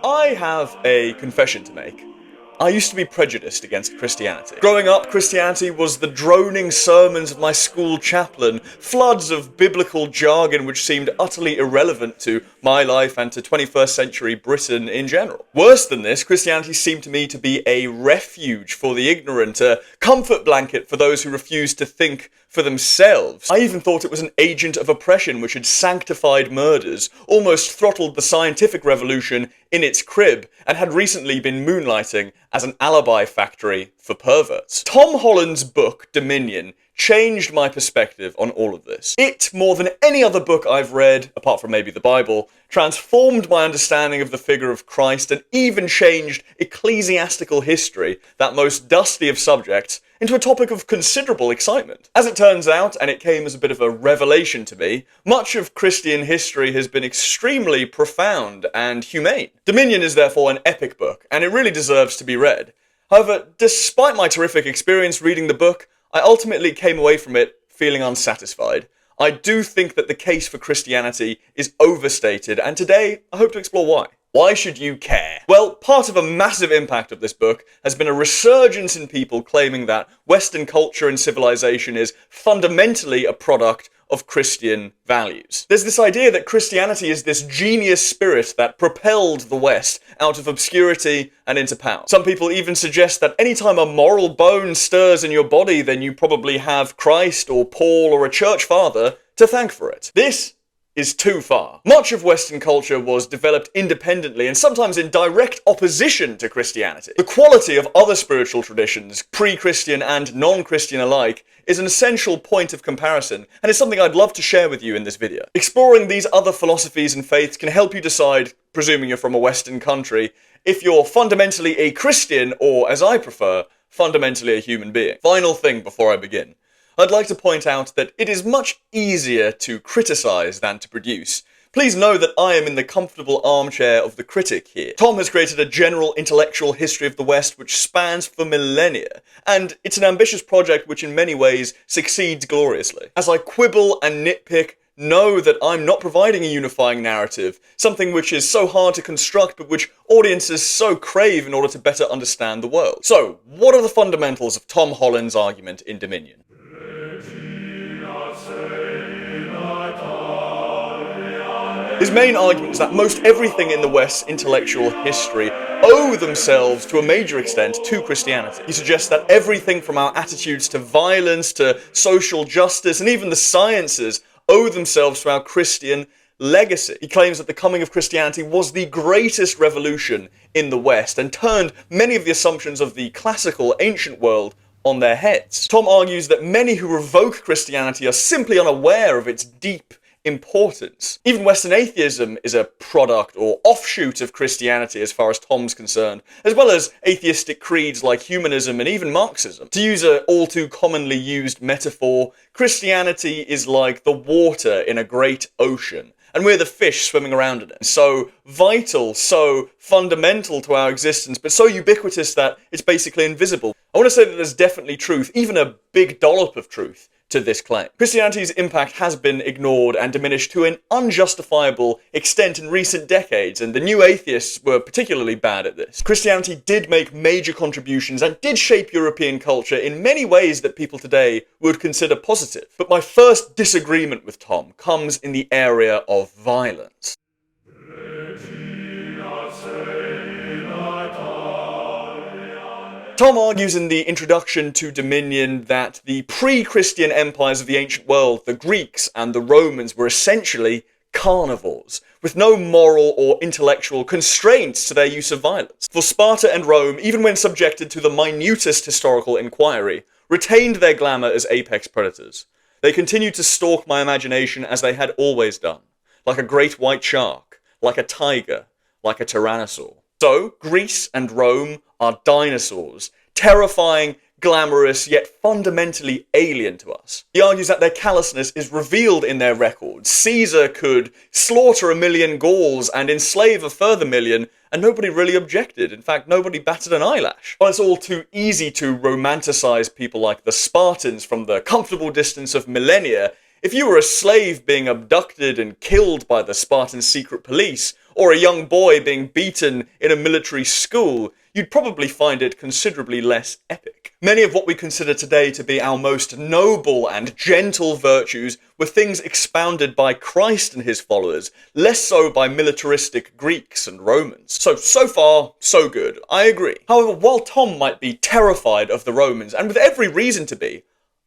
I have a confession to make. I used to be prejudiced against Christianity. Growing up, Christianity was the droning sermons of my school chaplain, floods of biblical jargon which seemed utterly irrelevant to my life and to 21st century Britain in general. Worse than this, Christianity seemed to me to be a refuge for the ignorant, a comfort blanket for those who refused to think for themselves. I even thought it was an agent of oppression which had sanctified murders, almost throttled the scientific revolution in its crib, and had recently been moonlighting as an alibi factory for perverts. Tom Holland's book, Dominion, changed my perspective on all of this. It, more than any other book I've read, apart from maybe the Bible, transformed my understanding of the figure of Christ and even changed ecclesiastical history, that most dusty of subjects, into a topic of considerable excitement. As it turns out, and it came as a bit of a revelation to me, much of Christian history has been extremely profound and humane. Dominion is therefore an epic book, and it really deserves to be read. However, despite my terrific experience reading the book, I ultimately came away from it feeling unsatisfied. I do think that the case for Christianity is overstated, and today I hope to explore why. Why should you care? Well, part of a massive impact of this book has been a resurgence in people claiming that Western culture and civilization is fundamentally a product of Christian values. There's this idea that Christianity is this genius spirit that propelled the West out of obscurity and into power. Some people even suggest that anytime a moral bone stirs in your body, then you probably have Christ or Paul or a church father to thank for it. This is too far. Much of Western culture was developed independently and sometimes in direct opposition to Christianity. The quality of other spiritual traditions, pre-Christian and non-Christian alike, is an essential point of comparison, and it's something I'd love to share with you in this video. Exploring these other philosophies and faiths can help you decide, presuming you're from a Western country, if you're fundamentally a Christian or, as I prefer, fundamentally a human being. Final thing before I begin. I'd like to point out that it is much easier to criticize than to produce. Please know that I am in the comfortable armchair of the critic here. Tom has created a general intellectual history of the West which spans for millennia, and it's an ambitious project which in many ways succeeds gloriously. As I quibble and nitpick, know that I'm not providing a unifying narrative, something which is so hard to construct but which audiences so crave in order to better understand the world. So, what are the fundamentals of Tom Holland's argument in Dominion? His main argument is that most everything in the West's intellectual history owe themselves to a major extent to Christianity. He suggests that everything from our attitudes to violence, to social justice, and even the sciences owe themselves to our Christian legacy. He claims that the coming of Christianity was the greatest revolution in the West and turned many of the assumptions of the classical ancient world on their heads. Tom argues that many who revoke Christianity are simply unaware of its deep importance. Even Western atheism is a product or offshoot of Christianity as far as Tom's concerned, as well as atheistic creeds like humanism and even Marxism. To use an all too commonly used metaphor, Christianity is like the water in a great ocean, and we're the fish swimming around in it. So vital, so fundamental to our existence, but so ubiquitous that it's basically invisible. I want to say that there's definitely truth, even a big dollop of truth, to this claim. Christianity's impact has been ignored and diminished to an unjustifiable extent in recent decades, and the new atheists were particularly bad at this. Christianity did make major contributions and did shape European culture in many ways that people today would consider positive. But my first disagreement with Tom comes in the area of violence. Tom argues in the introduction to Dominion that the pre-Christian empires of the ancient world, the Greeks and the Romans, were essentially carnivores, with no moral or intellectual constraints to their use of violence. For Sparta and Rome, even when subjected to the minutest historical inquiry, retained their glamour as apex predators. They continued to stalk my imagination as they had always done, like a great white shark, like a tiger, like a tyrannosaur. So, Greece and Rome are dinosaurs, terrifying, glamorous, yet fundamentally alien to us. He argues that their callousness is revealed in their records. Caesar could slaughter 1 million Gauls and enslave a further million, and nobody really objected. In fact, nobody batted an eyelash. While it's all too easy to romanticize people like the Spartans from the comfortable distance of millennia, If you were a slave being abducted and killed by the Spartan secret police, or a young boy being beaten in a military school, you'd probably find it considerably less epic. Many of what we consider today to be our most noble and gentle virtues were things expounded by Christ and his followers, less so by militaristic Greeks and Romans. So far, so good. I agree. However, while Tom might be terrified of the Romans, and with every reason to be,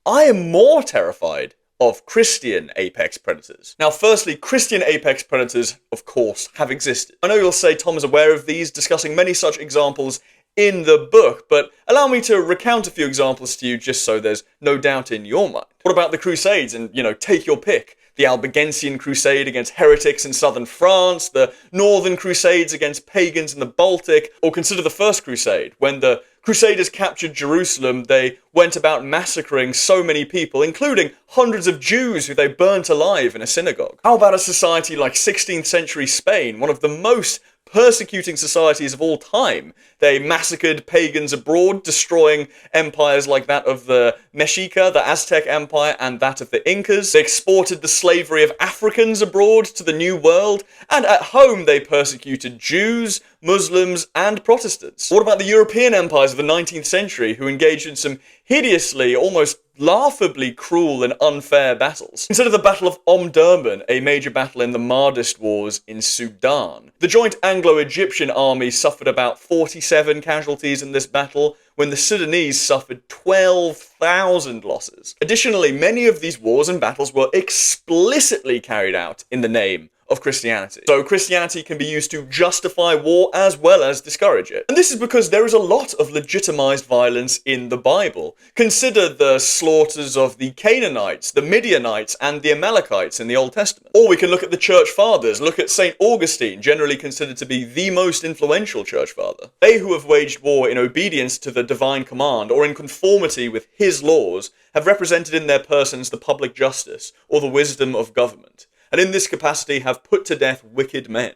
I am more terrified of Christian apex predators. Now, firstly, Christian apex predators, of course, have existed. I know you'll say Tom is aware of these, discussing many such examples in the book, but allow me to recount a few examples to you just so there's no doubt in your mind. What about the Crusades? And, take your pick. The Albigensian Crusade against heretics in southern France, the Northern Crusades against pagans in the Baltic, or consider the First Crusade. When the Crusaders captured Jerusalem, they went about massacring so many people, including hundreds of Jews who they burnt alive in a synagogue. How about a society like 16th century Spain, one of the most persecuting societies of all time? They massacred pagans abroad, destroying empires like that of the Mexica, the Aztec Empire, and that of the Incas. They exported the slavery of Africans abroad to the New World, and at home they persecuted Jews, Muslims, and Protestants. What about the European empires of the 19th century, who engaged in some hideously, almost laughably cruel and unfair battles? Consider the Battle of Omdurman, a major battle in the Mahdist Wars in Sudan. The joint Anglo-Egyptian army suffered about 47 casualties in this battle, when the Sudanese suffered 12,000 losses. Additionally, many of these wars and battles were explicitly carried out in the name of Christianity. So Christianity can be used to justify war as well as discourage it. And this is because there is a lot of legitimized violence in the Bible. Consider the slaughters of the Canaanites, the Midianites, and the Amalekites in the Old Testament. Or we can look at the church fathers. Look at St. Augustine, generally considered to be the most influential church father. They who have waged war in obedience to the divine command or in conformity with his laws have represented in their persons the public justice or the wisdom of government, and in this capacity have put to death wicked men.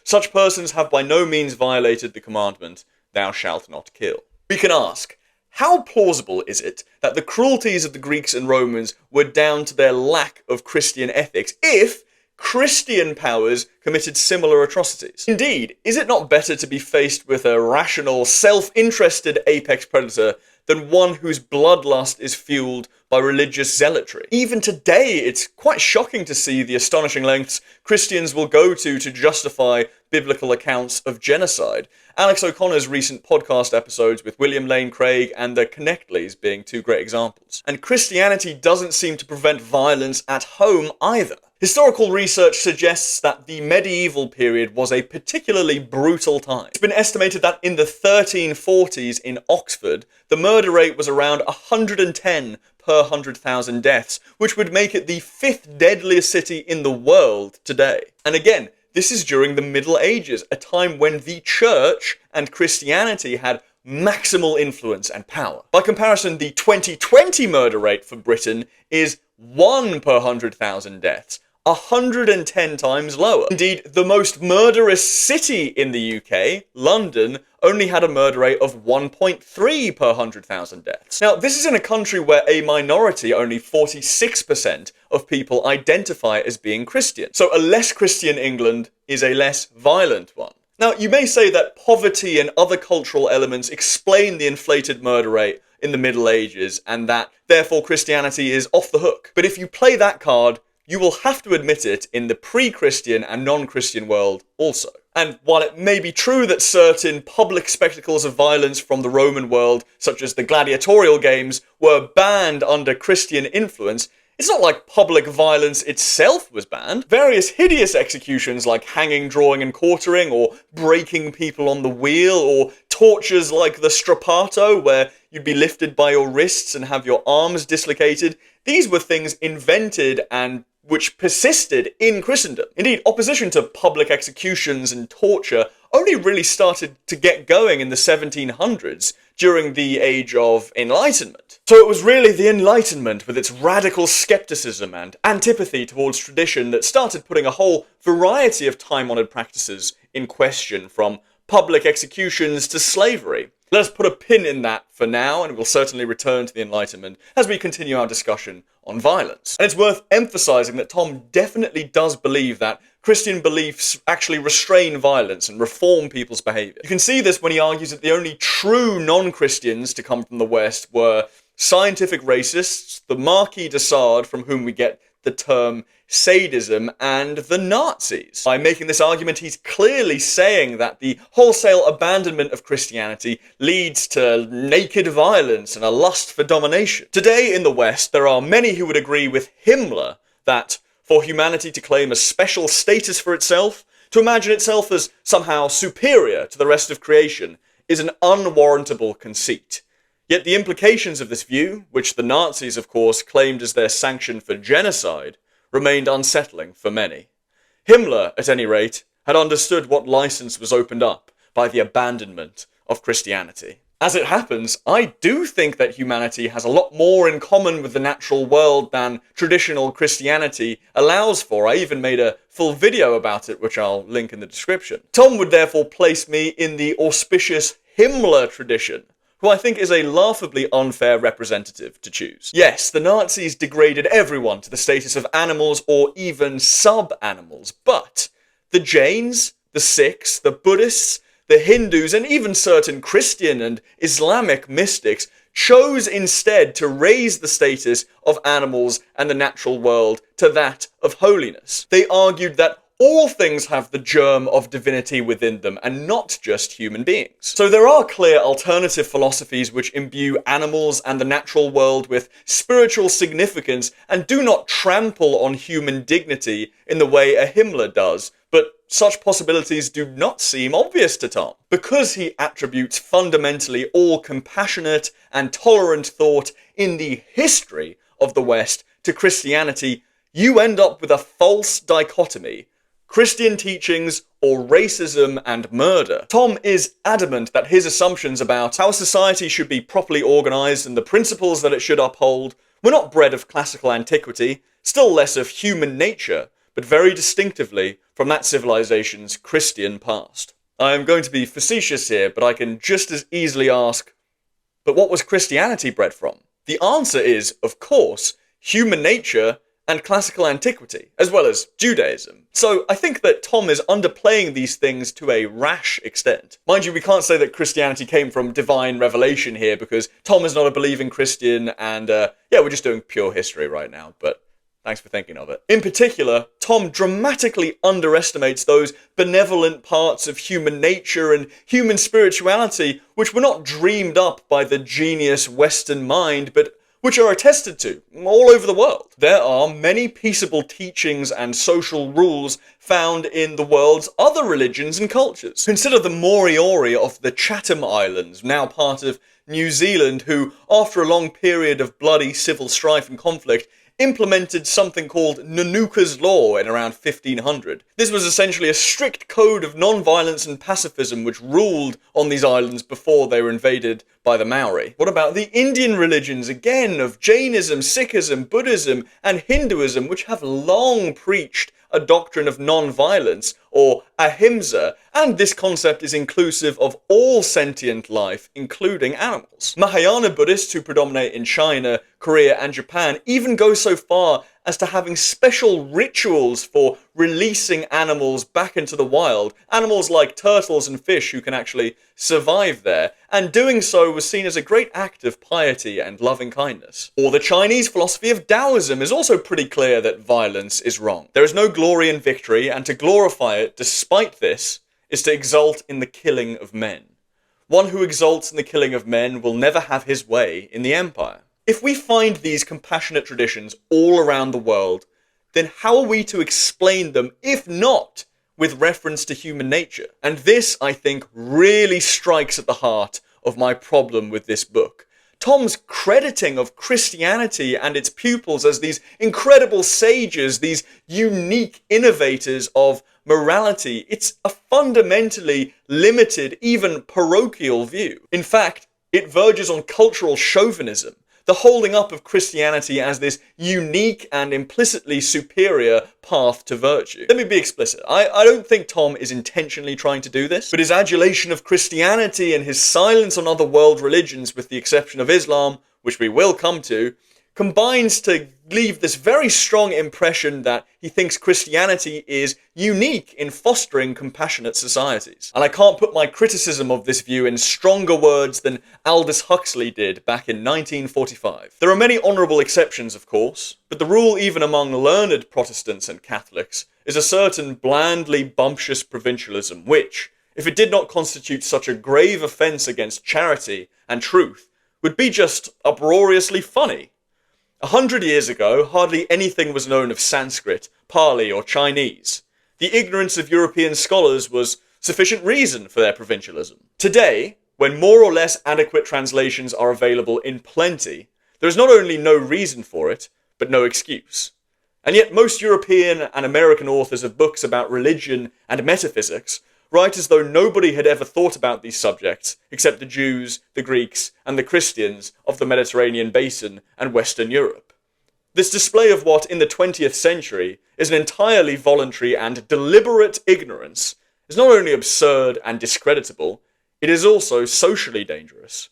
Such persons have by no means violated the commandment, "Thou shalt not kill." We can ask, how plausible is it that the cruelties of the Greeks and Romans were down to their lack of Christian ethics, if Christian powers committed similar atrocities? Indeed, is it not better to be faced with a rational, self-interested apex predator than one whose bloodlust is fueled by religious zealotry? Even today, it's quite shocking to see the astonishing lengths Christians will go to justify biblical accounts of genocide. Alex O'Connor's recent podcast episodes with William Lane Craig and the Connectleys being two great examples. And Christianity doesn't seem to prevent violence at home either. Historical research suggests that the medieval period was a particularly brutal time. It's been estimated that in the 1340s in Oxford, the murder rate was around 110 per 100,000 deaths, which would make it the 5th deadliest city in the world today. And again, this is during the Middle Ages, a time when the church and Christianity had maximal influence and power. By comparison, the 2020 murder rate for Britain is 1 per 100,000 deaths, 110 times lower. Indeed, the most murderous city in the UK, London, only had a murder rate of 1.3 per 100,000 deaths. Now, this is in a country where a minority, only 46% of people, identify as being Christian. So a less Christian England is a less violent one. Now, you may say that poverty and other cultural elements explain the inflated murder rate in the Middle Ages, and that, therefore, Christianity is off the hook. But if you play that card, you will have to admit it in the pre-Christian and non-Christian world also. And while it may be true that certain public spectacles of violence from the Roman world, such as the gladiatorial games, were banned under Christian influence, it's not like public violence itself was banned. Various hideous executions like hanging, drawing, and quartering, or breaking people on the wheel, or tortures like the strappato, where you'd be lifted by your wrists and have your arms dislocated, these were things invented and which persisted in Christendom. Indeed, opposition to public executions and torture only really started to get going in the 1700s, during the Age of Enlightenment. So it was really the Enlightenment, with its radical skepticism and antipathy towards tradition, that started putting a whole variety of time-honoured practices in question, from public executions to slavery. Let us put a pin in that for now, and we'll certainly return to the Enlightenment as we continue our discussion on violence. And it's worth emphasizing that Tom definitely does believe that Christian beliefs actually restrain violence and reform people's behavior. You can see this when he argues that the only true non-Christians to come from the West were scientific racists, the Marquis de Sade, from whom we get the term sadism, and the Nazis. By making this argument, he's clearly saying that the wholesale abandonment of Christianity leads to naked violence and a lust for domination. Today in the West, there are many who would agree with Himmler that for humanity to claim a special status for itself, to imagine itself as somehow superior to the rest of creation, is an unwarrantable conceit. Yet the implications of this view, which the Nazis of course claimed as their sanction for genocide, remained unsettling for many. Himmler, at any rate, had understood what license was opened up by the abandonment of Christianity. As it happens, I do think that humanity has a lot more in common with the natural world than traditional Christianity allows for. I even made a full video about it, which I'll link in the description. Tom would therefore place me in the auspicious Himmler tradition, who I think is a laughably unfair representative to choose. Yes, the Nazis degraded everyone to the status of animals or even sub-animals, but the Jains, the Sikhs, the Buddhists, the Hindus, and even certain Christian and Islamic mystics chose instead to raise the status of animals and the natural world to that of holiness. They argued that all things have the germ of divinity within them, and not just human beings. So there are clear alternative philosophies which imbue animals and the natural world with spiritual significance and do not trample on human dignity in the way a Himmler does, but such possibilities do not seem obvious to Tom. Because he attributes fundamentally all compassionate and tolerant thought in the history of the West to Christianity, you end up with a false dichotomy: Christian teachings or racism and murder. Tom is adamant that his assumptions about how a society should be properly organised and the principles that it should uphold were not bred of classical antiquity, still less of human nature, but very distinctively from that civilization's Christian past. I am going to be facetious here, but I can just as easily ask, but what was Christianity bred from? The answer is, of course, human nature and classical antiquity, as well as Judaism. So I think that Tom is underplaying these things to a rash extent. Mind you, we can't say that Christianity came from divine revelation here, because Tom is not a believing Christian, and yeah, we're just doing pure history right now, but thanks for thinking of it. In particular, Tom dramatically underestimates those benevolent parts of human nature and human spirituality which were not dreamed up by the genius Western mind, but which are attested to all over the world. There are many peaceable teachings and social rules found in the world's other religions and cultures. Consider the Moriori of the Chatham Islands, now part of New Zealand, who, after a long period of bloody civil strife and conflict, implemented something called Nanuka's Law in around 1500. This was essentially a strict code of non-violence and pacifism which ruled on these islands before they were invaded by the Maori. What about the Indian religions, again, of Jainism, Sikhism, Buddhism, and Hinduism, which have long preached a doctrine of non-violence, or ahimsa, and this concept is inclusive of all sentient life, including animals. Mahayana Buddhists, who predominate in China, Korea, and Japan, even go so far as to having special rituals for releasing animals back into the wild, animals like turtles and fish who can actually survive there, and doing so was seen as a great act of piety and loving kindness. Or the Chinese philosophy of Taoism is also pretty clear that violence is wrong. There is no glory in victory, and to glorify it despite this is to exult in the killing of men. One who exults in the killing of men will never have his way in the empire. If we find these compassionate traditions all around the world, then how are we to explain them, if not with reference to human nature? And this, I think, really strikes at the heart of my problem with this book. Tom's crediting of Christianity and its pupils as these incredible sages, these unique innovators of morality, it's a fundamentally limited, even parochial view. In fact, it verges on cultural chauvinism. the holding up of Christianity as this unique and implicitly superior path to virtue. Let me be explicit. I don't think Tom is intentionally trying to do this, but his adulation of Christianity and his silence on other world religions, with the exception of Islam, which we will come to, combines to leave this very strong impression that he thinks Christianity is unique in fostering compassionate societies. And I can't put my criticism of this view in stronger words than Aldous Huxley did back in 1945. There are many honourable exceptions, of course, but the rule even among learned Protestants and Catholics is a certain blandly bumptious provincialism which, if it did not constitute such a grave offence against charity and truth, would be just uproariously funny. 100 years ago, hardly anything was known of Sanskrit, Pali, or Chinese. The ignorance of European scholars was sufficient reason for their provincialism. Today, when more or less adequate translations are available in plenty, there is not only no reason for it, but no excuse. And yet most European and American authors of books about religion and metaphysics write as though nobody had ever thought about these subjects except the Jews, the Greeks, and the Christians of the Mediterranean basin and Western Europe. This display of what, in the 20th century, is an entirely voluntary and deliberate ignorance is not only absurd and discreditable, it is also socially dangerous.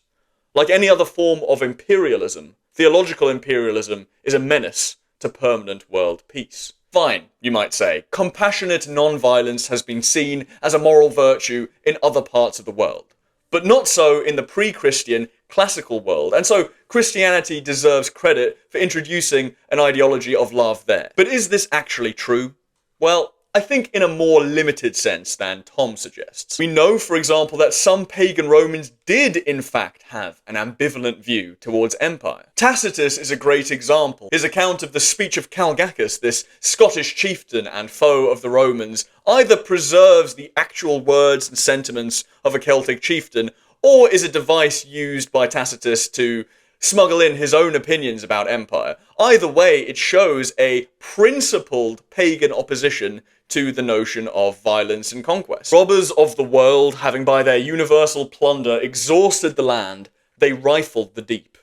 Like any other form of imperialism, theological imperialism is a menace to permanent world peace. Fine, you might say. Compassionate non-violence has been seen as a moral virtue in other parts of the world, but not so in the pre-Christian classical world, and so Christianity deserves credit for introducing an ideology of love there. But is this actually true? Well, I think in a more limited sense than Tom suggests. We know, for example, that some pagan Romans did in fact have an ambivalent view towards empire. Tacitus is a great example. His account of the speech of Calgacus, this Scottish chieftain and foe of the Romans, either preserves the actual words and sentiments of a Celtic chieftain, or is a device used by Tacitus to smuggle in his own opinions about empire. Either way, it shows a principled pagan opposition to the notion of violence and conquest. Robbers of the world, having by their universal plunder exhausted the land, they rifled the deep.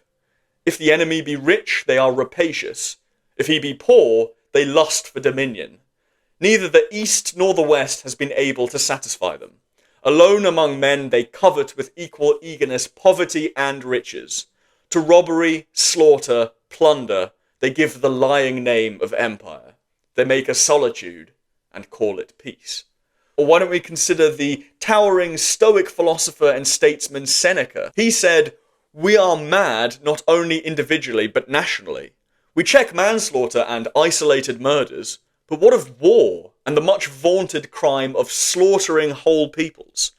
If the enemy be rich, they are rapacious. If he be poor, they lust for dominion. Neither the east nor the west has been able to satisfy them. Alone among men they covet with equal eagerness poverty and riches. To robbery, slaughter, plunder, they give the lying name of empire. They make a solitude and call it peace. Or why don't we consider the towering Stoic philosopher and statesman Seneca? He said, "We are mad not only individually but nationally. We check manslaughter and isolated murders, but what of war and the much vaunted crime of slaughtering whole peoples?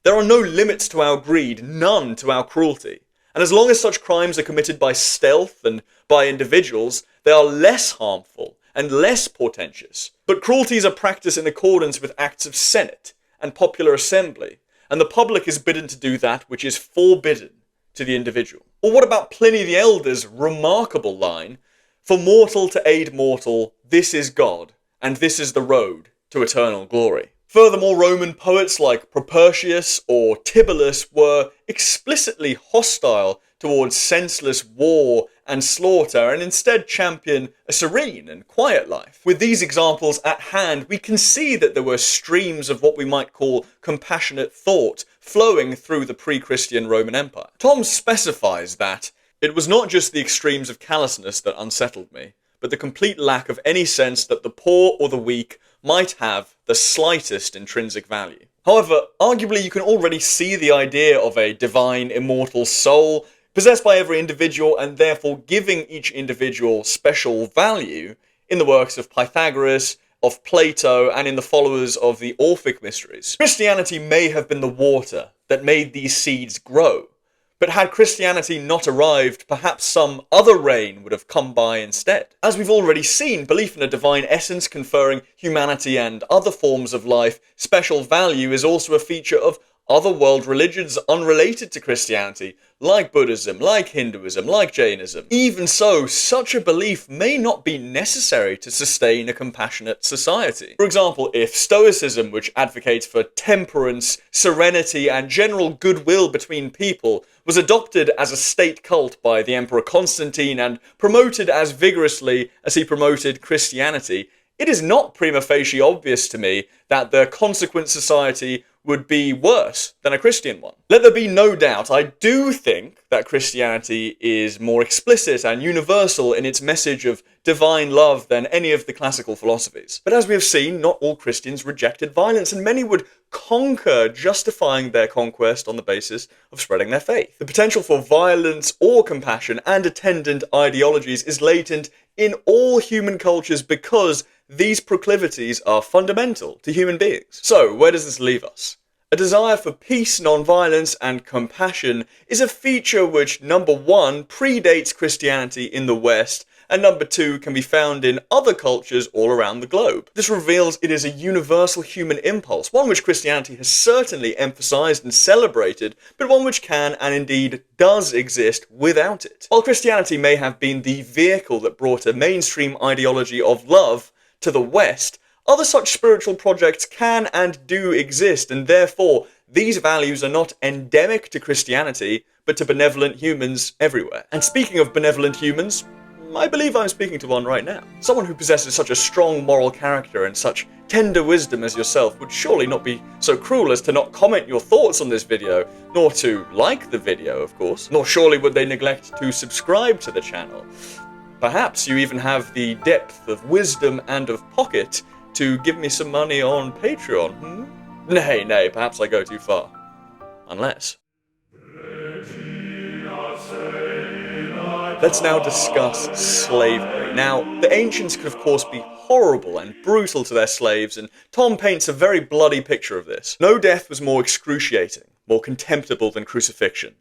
There are no limits to our greed, none to our cruelty. And as long as such crimes are committed by stealth and by individuals, they are less harmful and less portentous. But cruelties are practiced in accordance with acts of senate and popular assembly, and the public is bidden to do that which is forbidden to the individual." Or what about Pliny the Elder's remarkable line, "For mortal to aid mortal, this is God, and this is the road to eternal glory." Furthermore, Roman poets like Propertius or Tibullus were explicitly hostile towards senseless war and slaughter, and instead champion a serene and quiet life. With these examples at hand, we can see that there were streams of what we might call compassionate thought flowing through the pre-Christian Roman Empire. Tom specifies that it was not just the extremes of callousness that unsettled me, but the complete lack of any sense that the poor or the weak might have the slightest intrinsic value. However, arguably you can already see the idea of a divine, immortal soul possessed by every individual and therefore giving each individual special value in the works of Pythagoras, of Plato, and in the followers of the Orphic mysteries. Christianity may have been the water that made these seeds grow, but had Christianity not arrived, perhaps some other rain would have come by instead. As we've already seen, belief in a divine essence conferring humanity and other forms of life special value is also a feature of other world religions unrelated to Christianity, like Buddhism, like Hinduism, like Jainism. Even so, such a belief may not be necessary to sustain a compassionate society. For example, if Stoicism, which advocates for temperance, serenity, and general goodwill between people, was adopted as a state cult by the Emperor Constantine and promoted as vigorously as he promoted Christianity, it is not prima facie obvious to me that the consequent society would be worse than a Christian one. Let there be no doubt, I do think that Christianity is more explicit and universal in its message of divine love than any of the classical philosophies. But as we have seen, not all Christians rejected violence, and many would conquer, justifying their conquest on the basis of spreading their faith. The potential for violence or compassion and attendant ideologies is latent in all human cultures because these proclivities are fundamental to human beings. So, where does this leave us? A desire for peace, non-violence, and compassion is a feature which, number one, predates Christianity in the West, and number two, can be found in other cultures all around the globe. This reveals it is a universal human impulse, one which Christianity has certainly emphasized and celebrated, but one which can and indeed does exist without it. While Christianity may have been the vehicle that brought a mainstream ideology of love to the West, other such spiritual projects can and do exist, and therefore these values are not endemic to Christianity, but to benevolent humans everywhere. And speaking of benevolent humans, I believe I'm speaking to one right now. Someone who possesses such a strong moral character and such tender wisdom as yourself would surely not be so cruel as to not comment your thoughts on this video, nor to like the video, of course, nor surely would they neglect to subscribe to the channel. Perhaps you even have the depth of wisdom and of pocket to give me some money on Patreon, Nay, perhaps I go too far. Unless. Let's now discuss slavery. Now, the ancients could of course be horrible and brutal to their slaves, and Tom paints a very bloody picture of this. No death was more excruciating, more contemptible than crucifixion.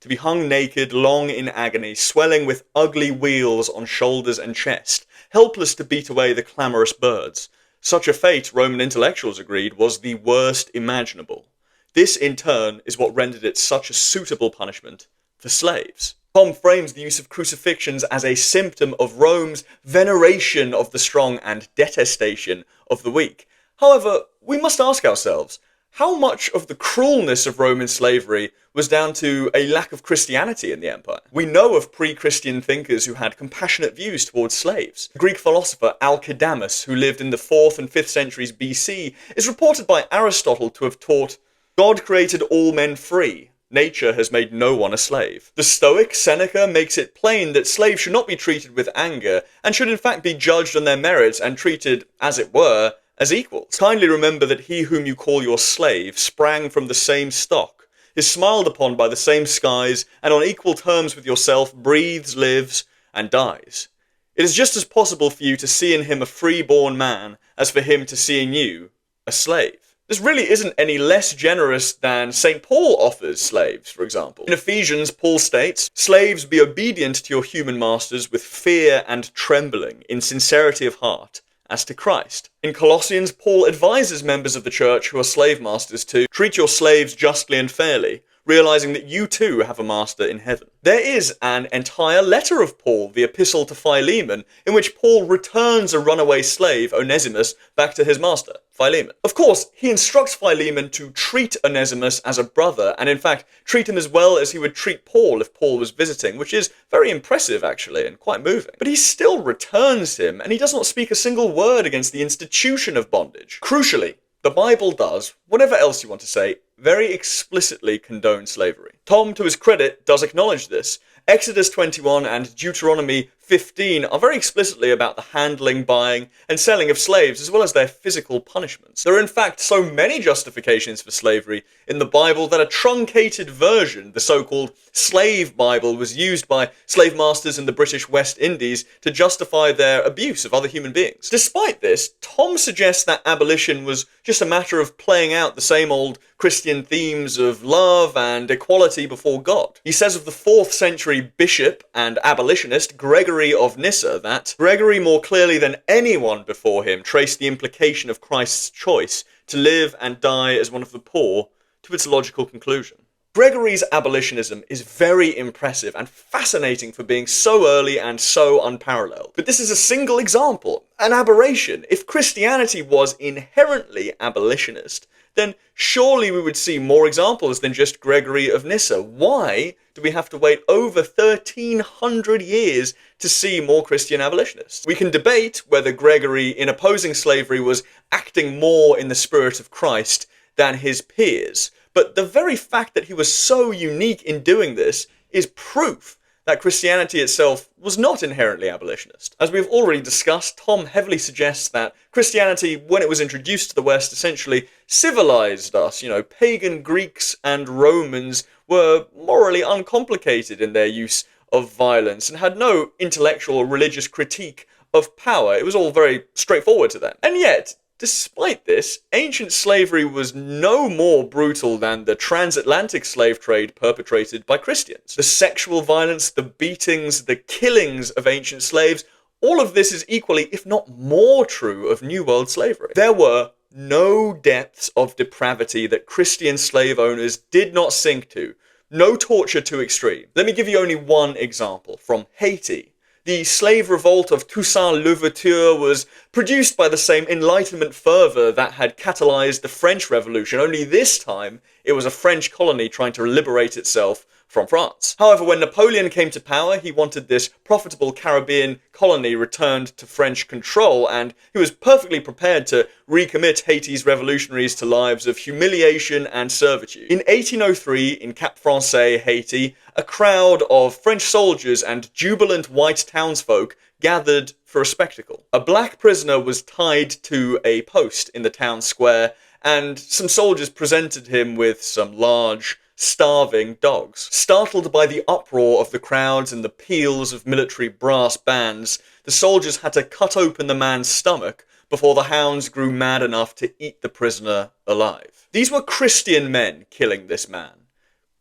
To be hung naked, long in agony, swelling with ugly wheals on shoulders and chest, helpless to beat away the clamorous birds. Such a fate, Roman intellectuals agreed, was the worst imaginable. This, in turn, is what rendered it such a suitable punishment for slaves. Tom frames the use of crucifixions as a symptom of Rome's veneration of the strong and detestation of the weak. However, we must ask ourselves, how much of the cruelness of Roman slavery was down to a lack of Christianity in the empire? We know of pre-Christian thinkers who had compassionate views towards slaves. The Greek philosopher Alcidamas, who lived in the 4th and 5th centuries BC, is reported by Aristotle to have taught, "God created all men free. Nature has made no one a slave." The Stoic Seneca makes it plain that slaves should not be treated with anger, and should in fact be judged on their merits and treated, as it were, as equals. Kindly remember that he whom you call your slave sprang from the same stock, is smiled upon by the same skies, and on equal terms with yourself breathes, lives, and dies. It is just as possible for you to see in him a free-born man as for him to see in you a slave. This really isn't any less generous than St. Paul offers slaves, for example. In Ephesians, Paul states, "Slaves, be obedient to your human masters with fear and trembling, in sincerity of heart, as to Christ." In Colossians, Paul advises members of the church who are slave masters to treat your slaves justly and fairly, realizing that you too have a master in heaven. There is an entire letter of Paul, the Epistle to Philemon, in which Paul returns a runaway slave, Onesimus, back to his master, Philemon. Of course, he instructs Philemon to treat Onesimus as a brother, and in fact, treat him as well as he would treat Paul if Paul was visiting, which is very impressive, actually, and quite moving. But he still returns him, and he does not speak a single word against the institution of bondage. Crucially, the Bible does, whatever else you want to say, very explicitly condone slavery. Tom, to his credit, does acknowledge this. Exodus 21 and Deuteronomy 15 are very explicitly about the handling, buying, and selling of slaves, as well as their physical punishments. There are in fact so many justifications for slavery in the Bible that a truncated version, the so-called Slave Bible, was used by slave masters in the British West Indies to justify their abuse of other human beings. Despite this, Tom suggests that abolition was just a matter of playing out the same old Christian themes of love and equality before God. He says of the 4th century bishop and abolitionist Gregory of Nyssa that Gregory more clearly than anyone before him traced the implication of Christ's choice to live and die as one of the poor, to its logical conclusion. Gregory's abolitionism is very impressive and fascinating for being so early and so unparalleled. But this is a single example, an aberration. If Christianity was inherently abolitionist, then surely we would see more examples than just Gregory of Nyssa. Why do we have to wait over 1300 years to see more Christian abolitionists? We can debate whether Gregory, in opposing slavery, was acting more in the spirit of Christ than his peers. But the very fact that he was so unique in doing this is proof that Christianity itself was not inherently abolitionist. As we've already discussed, Tom heavily suggests that Christianity, when it was introduced to the West, essentially civilized us. Pagan Greeks and Romans were morally uncomplicated in their use of violence and had no intellectual or religious critique of power. It was all very straightforward to them. And yet, despite this, ancient slavery was no more brutal than the transatlantic slave trade perpetrated by Christians. The sexual violence, the beatings, the killings of ancient slaves, all of this is equally, if not more true of New World slavery. There were no depths of depravity that Christian slave owners did not sink to, no torture too extreme. Let me give you only one example from Haiti. The slave revolt of Toussaint Louverture was produced by the same Enlightenment fervour that had catalysed the French Revolution, only this time it was a French colony trying to liberate itself from France. However, when Napoleon came to power, he wanted this profitable Caribbean colony returned to French control, and he was perfectly prepared to recommit Haiti's revolutionaries to lives of humiliation and servitude. In 1803, in Cap Français, Haiti, a crowd of French soldiers and jubilant white townsfolk gathered for a spectacle. A black prisoner was tied to a post in the town square, and some soldiers presented him with some large, starving dogs. Startled by the uproar of the crowds and the peals of military brass bands, the soldiers had to cut open the man's stomach before the hounds grew mad enough to eat the prisoner alive. These were Christian men killing this man.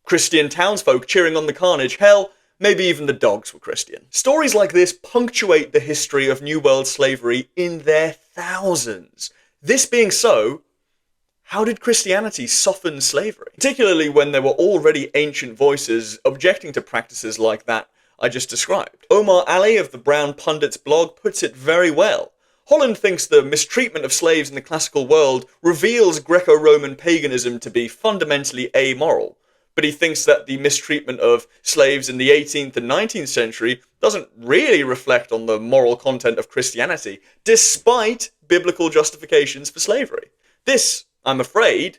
Christian townsfolk cheering on the carnage. Hell, maybe even the dogs were Christian. Stories like this punctuate the history of New World slavery in their thousands. This being so, how did Christianity soften slavery? Particularly when there were already ancient voices objecting to practices like that I just described. Omar Ali of the Brown Pundits blog puts it very well. Holland thinks the mistreatment of slaves in the classical world reveals Greco-Roman paganism to be fundamentally amoral, but he thinks that the mistreatment of slaves in the 18th and 19th century doesn't really reflect on the moral content of Christianity, despite biblical justifications for slavery. This, I'm afraid,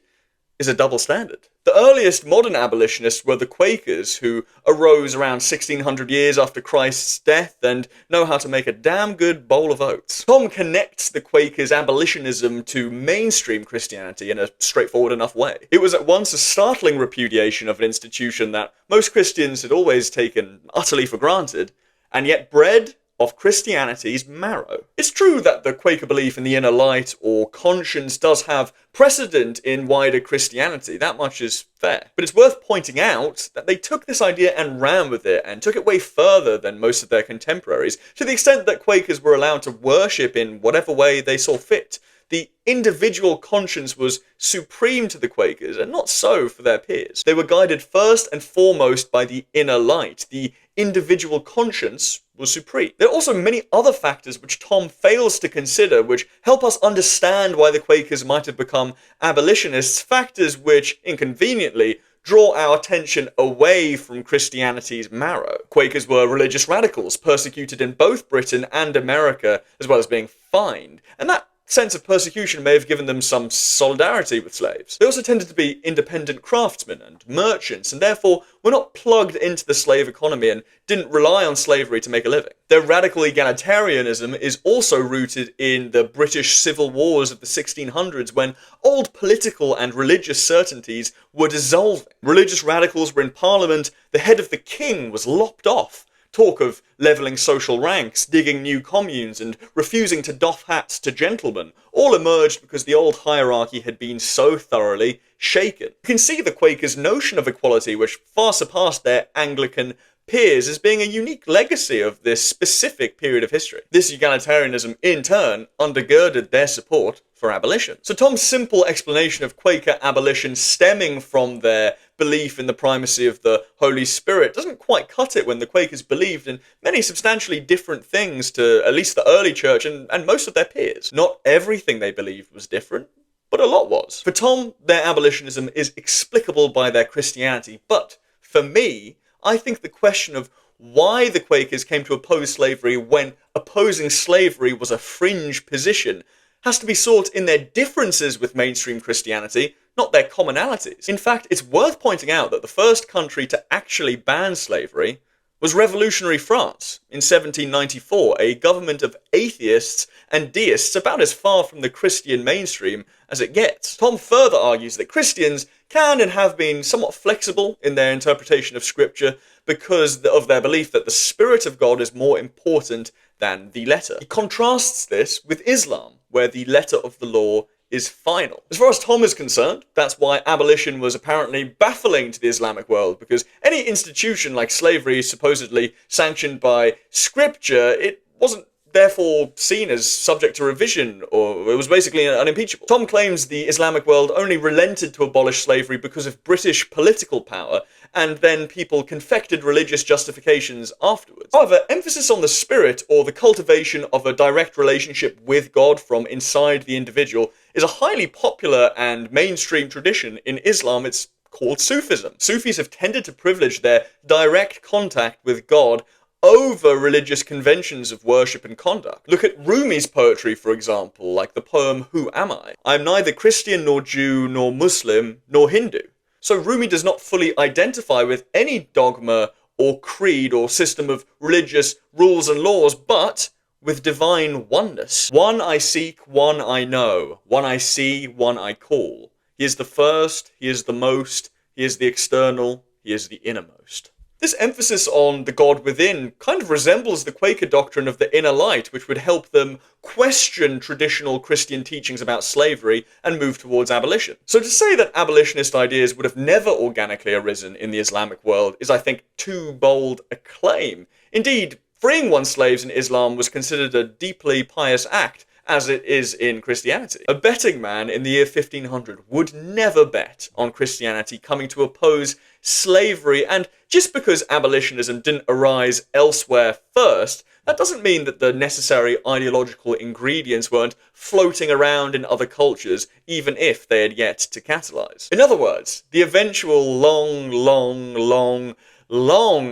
is a double standard. The earliest modern abolitionists were the Quakers, who arose around 1600 years after Christ's death and know how to make a damn good bowl of oats. Tom connects the Quakers' abolitionism to mainstream Christianity in a straightforward enough way. It was at once a startling repudiation of an institution that most Christians had always taken utterly for granted, and yet bred of Christianity's marrow. It's true that the Quaker belief in the inner light or conscience does have precedent in wider Christianity, that much is fair. But it's worth pointing out that they took this idea and ran with it, and took it way further than most of their contemporaries, to the extent that Quakers were allowed to worship in whatever way they saw fit. The individual conscience was supreme to the Quakers, and not so for their peers. They were guided first and foremost by the inner light. The individual conscience was supreme. There are also many other factors which Tom fails to consider, which help us understand why the Quakers might have become abolitionists, factors which, inconveniently, draw our attention away from Christianity's marrow. Quakers were religious radicals, persecuted in both Britain and America, as well as being fined, and that sense of persecution may have given them some solidarity with slaves. They also tended to be independent craftsmen and merchants, and therefore were not plugged into the slave economy and didn't rely on slavery to make a living. Their radical egalitarianism is also rooted in the British civil wars of the 1600s, when old political and religious certainties were dissolving. Religious radicals were in Parliament, the head of the king was lopped off. Talk of levelling social ranks, digging new communes, and refusing to doff hats to gentlemen all emerged because the old hierarchy had been so thoroughly shaken. You can see the Quakers' notion of equality, which far surpassed their Anglican peers as being a unique legacy of this specific period of history. This egalitarianism, in turn, undergirded their support for abolition. So Tom's simple explanation of Quaker abolition stemming from their belief in the primacy of the Holy Spirit doesn't quite cut it when the Quakers believed in many substantially different things to at least the early church and most of their peers. Not everything they believed was different, but a lot was. For Tom, their abolitionism is explicable by their Christianity, but for me, I think the question of why the Quakers came to oppose slavery when opposing slavery was a fringe position has to be sought in their differences with mainstream Christianity, not their commonalities. In fact, it's worth pointing out that the first country to actually ban slavery was revolutionary France in 1794, a government of atheists and deists about as far from the Christian mainstream as it gets. Tom further argues that Christians can and have been somewhat flexible in their interpretation of Scripture because of their belief that the Spirit of God is more important than the letter. He contrasts this with Islam, where the letter of the law is final. As far as Tom is concerned, that's why abolition was apparently baffling to the Islamic world, because any institution like slavery supposedly sanctioned by Scripture, it wasn't therefore seen as subject to revision, or it was basically unimpeachable. Tom claims the Islamic world only relented to abolish slavery because of British political power, and then people confected religious justifications afterwards. However, emphasis on the spirit, or the cultivation of a direct relationship with God from inside the individual, is a highly popular and mainstream tradition in Islam. It's called Sufism. Sufis have tended to privilege their direct contact with God over religious conventions of worship and conduct. Look at Rumi's poetry, for example, like the poem Who Am I? I'm neither Christian nor Jew nor Muslim nor Hindu. So Rumi does not fully identify with any dogma or creed or system of religious rules and laws, but with divine oneness. One I seek, one I know, one I see, one I call. He is the first, he is the most, he is the external, he is the innermost. This emphasis on the God within kind of resembles the Quaker doctrine of the inner light, which would help them question traditional Christian teachings about slavery and move towards abolition. So to say that abolitionist ideas would have never organically arisen in the Islamic world is, I think, too bold a claim. Indeed, freeing one's slaves in Islam was considered a deeply pious act, as it is in Christianity. A betting man in the year 1500 would never bet on Christianity coming to oppose slavery, and just because abolitionism didn't arise elsewhere first, that doesn't mean that the necessary ideological ingredients weren't floating around in other cultures, even if they had yet to catalyse. In other words, the eventual long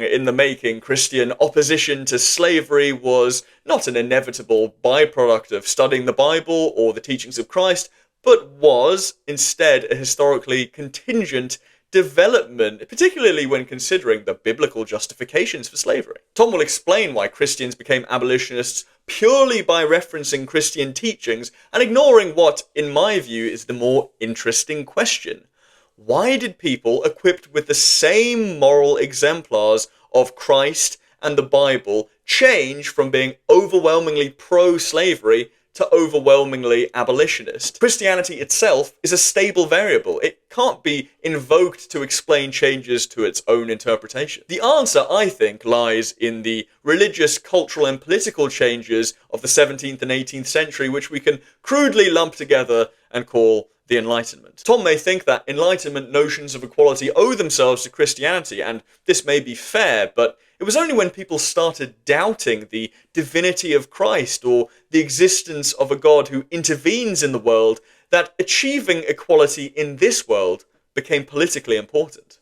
in the making Christian opposition to slavery was not an inevitable byproduct of studying the Bible or the teachings of Christ, but was instead a historically contingent development, particularly when considering the biblical justifications for slavery. Tom will explain why Christians became abolitionists purely by referencing Christian teachings and ignoring what, in my view, is the more interesting question. Why did people equipped with the same moral exemplars of Christ and the Bible change from being overwhelmingly pro-slavery to overwhelmingly abolitionist? Christianity itself is a stable variable. It can't be invoked to explain changes to its own interpretation. The answer, I think, lies in the religious, cultural, and political changes of the 17th and 18th century, which we can crudely lump together and call the Enlightenment. Tom may think that Enlightenment notions of equality owe themselves to Christianity, and this may be fair, but it was only when people started doubting the divinity of Christ or the existence of a God who intervenes in the world that achieving equality in this world became politically important.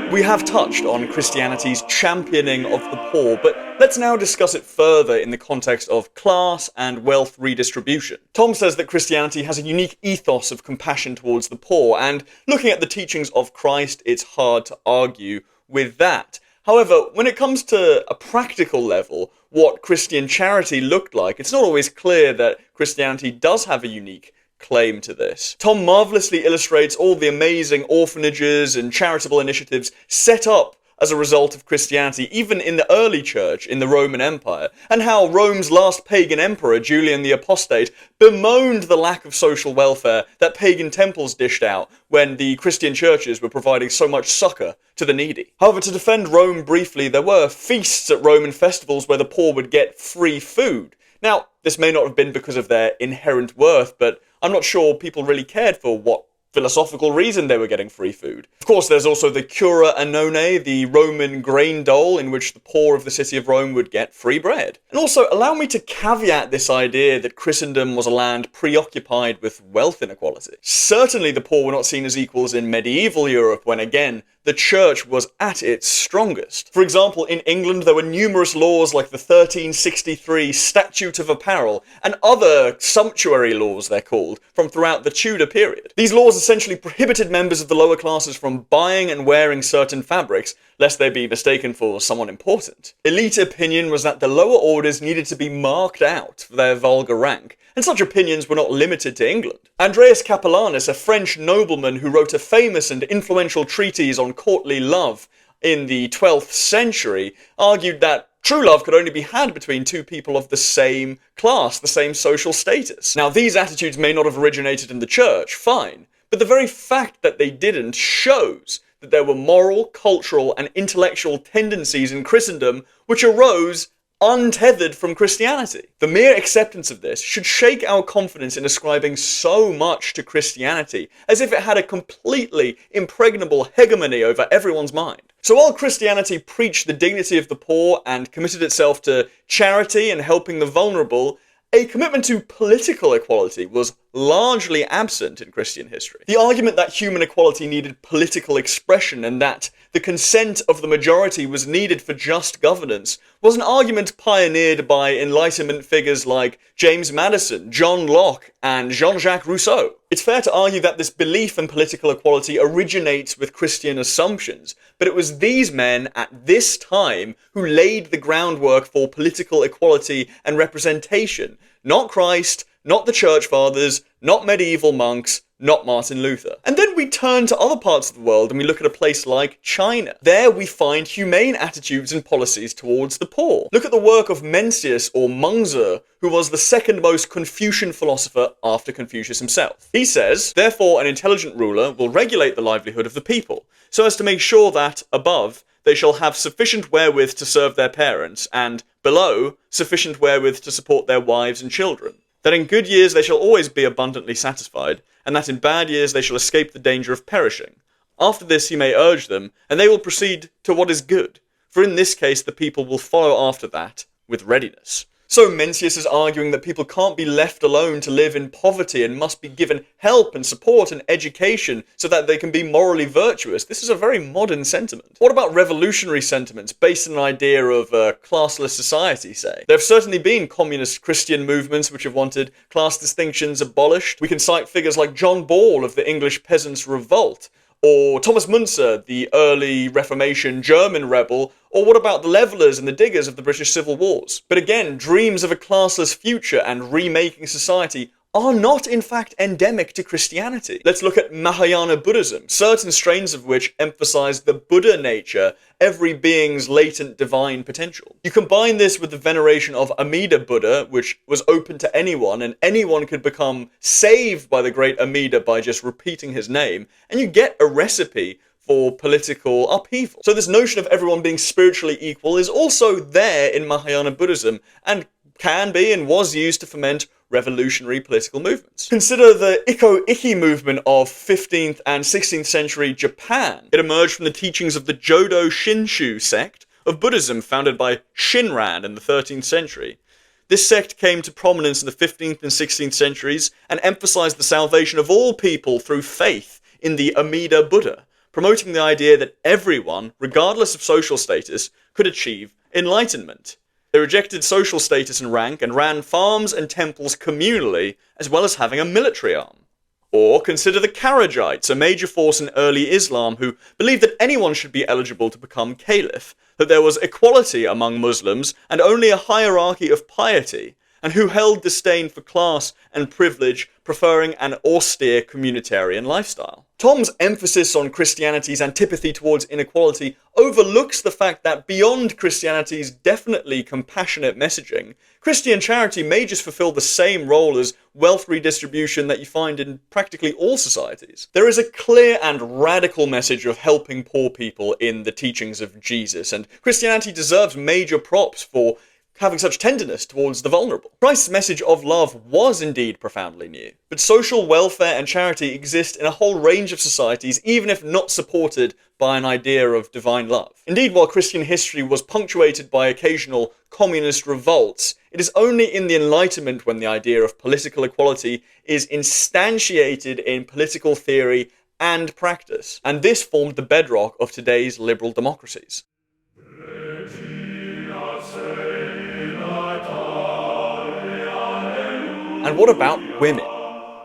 We have touched on Christianity's championing of the poor, but let's now discuss it further in the context of class and wealth redistribution. Tom says that Christianity has a unique ethos of compassion towards the poor, and looking at the teachings of Christ, it's hard to argue with that. However, when it comes to a practical level, what Christian charity looked like, it's not always clear that Christianity does have a unique claim to this. Tom marvelously illustrates all the amazing orphanages and charitable initiatives set up as a result of Christianity, even in the early church in the Roman Empire, and how Rome's last pagan emperor, Julian the Apostate, bemoaned the lack of social welfare that pagan temples dished out when the Christian churches were providing so much succor to the needy. However, to defend Rome briefly, there were feasts at Roman festivals where the poor would get free food. Now, this may not have been because of their inherent worth, but I'm not sure people really cared for what philosophical reason they were getting free food. Of course, there's also the cura annone, the Roman grain dole, in which the poor of the city of Rome would get free bread. And also, allow me to caveat this idea that Christendom was a land preoccupied with wealth inequality. Certainly the poor were not seen as equals in medieval Europe, when again, the church was at its strongest. For example, in England there were numerous laws like the 1363 Statute of Apparel and other sumptuary laws, they're called, from throughout the Tudor period. These laws essentially prohibited members of the lower classes from buying and wearing certain fabrics, lest they be mistaken for someone important. Elite opinion was that the lower orders needed to be marked out for their vulgar rank, and such opinions were not limited to England. Andreas Capellanus, a French nobleman who wrote a famous and influential treatise on courtly love in the 12th century, argued that true love could only be had between two people of the same class, the same social status. Now, these attitudes may not have originated in the church, fine, but the very fact that they didn't shows that there were moral, cultural, and intellectual tendencies in Christendom which arose untethered from Christianity. The mere acceptance of this should shake our confidence in ascribing so much to Christianity, as if it had a completely impregnable hegemony over everyone's mind. So while Christianity preached the dignity of the poor and committed itself to charity and helping the vulnerable, a commitment to political equality was largely absent in Christian history. The argument that human equality needed political expression and that the consent of the majority was needed for just governance was an argument pioneered by Enlightenment figures like James Madison, John Locke, and Jean-Jacques Rousseau. It's fair to argue that this belief in political equality originates with Christian assumptions, but it was these men at this time who laid the groundwork for political equality and representation, not Christ, not the Church Fathers, not medieval monks, not Martin Luther. And then we turn to other parts of the world and we look at a place like China. There we find humane attitudes and policies towards the poor. Look at the work of Mencius or Mengzi, who was the second most Confucian philosopher after Confucius himself. He says, therefore an intelligent ruler will regulate the livelihood of the people, so as to make sure that, above, they shall have sufficient wherewith to serve their parents, and, below, sufficient wherewith to support their wives and children. That in good years they shall always be abundantly satisfied, and that in bad years they shall escape the danger of perishing. After this he may urge them, and they will proceed to what is good, for in this case the people will follow after that with readiness. So Mencius is arguing that people can't be left alone to live in poverty and must be given help and support and education so that they can be morally virtuous. This is a very modern sentiment. What about revolutionary sentiments based on an idea of a classless society, say? There have certainly been communist Christian movements which have wanted class distinctions abolished. We can cite figures like John Ball of the English Peasants' Revolt, or Thomas Müntzer, the early Reformation German rebel, or what about the Levellers and the Diggers of the British Civil Wars? But again, dreams of a classless future and remaking society are not in fact endemic to Christianity. Let's look at Mahayana Buddhism, certain strains of which emphasize the Buddha nature, every being's latent divine potential. You combine this with the veneration of Amida Buddha, which was open to anyone, and anyone could become saved by the great Amida by just repeating his name, and you get a recipe for political upheaval. So this notion of everyone being spiritually equal is also there in Mahayana Buddhism, and can be and was used to foment revolutionary political movements. Consider the Ikko-Ikki movement of 15th and 16th century Japan. It emerged from the teachings of the Jodo Shinshu sect of Buddhism founded by Shinran in the 13th century. This sect came to prominence in the 15th and 16th centuries and emphasized the salvation of all people through faith in the Amida Buddha, promoting the idea that everyone, regardless of social status, could achieve enlightenment. They rejected social status and rank and ran farms and temples communally, as well as having a military arm. Or consider the Kharijites, a major force in early Islam who believed that anyone should be eligible to become caliph, that there was equality among Muslims and only a hierarchy of piety, and who held disdain for class and privilege, preferring an austere communitarian lifestyle. Tom's emphasis on Christianity's antipathy towards inequality overlooks the fact that beyond Christianity's definitely compassionate messaging, Christian charity may just fulfill the same role as wealth redistribution that you find in practically all societies. There is a clear and radical message of helping poor people in the teachings of Jesus, and Christianity deserves major props for having such tenderness towards the vulnerable. Christ's message of love was indeed profoundly new, but social welfare and charity exist in a whole range of societies, even if not supported by an idea of divine love. Indeed, while Christian history was punctuated by occasional communist revolts, it is only in the Enlightenment when the idea of political equality is instantiated in political theory and practice, and this formed the bedrock of today's liberal democracies. And what about women?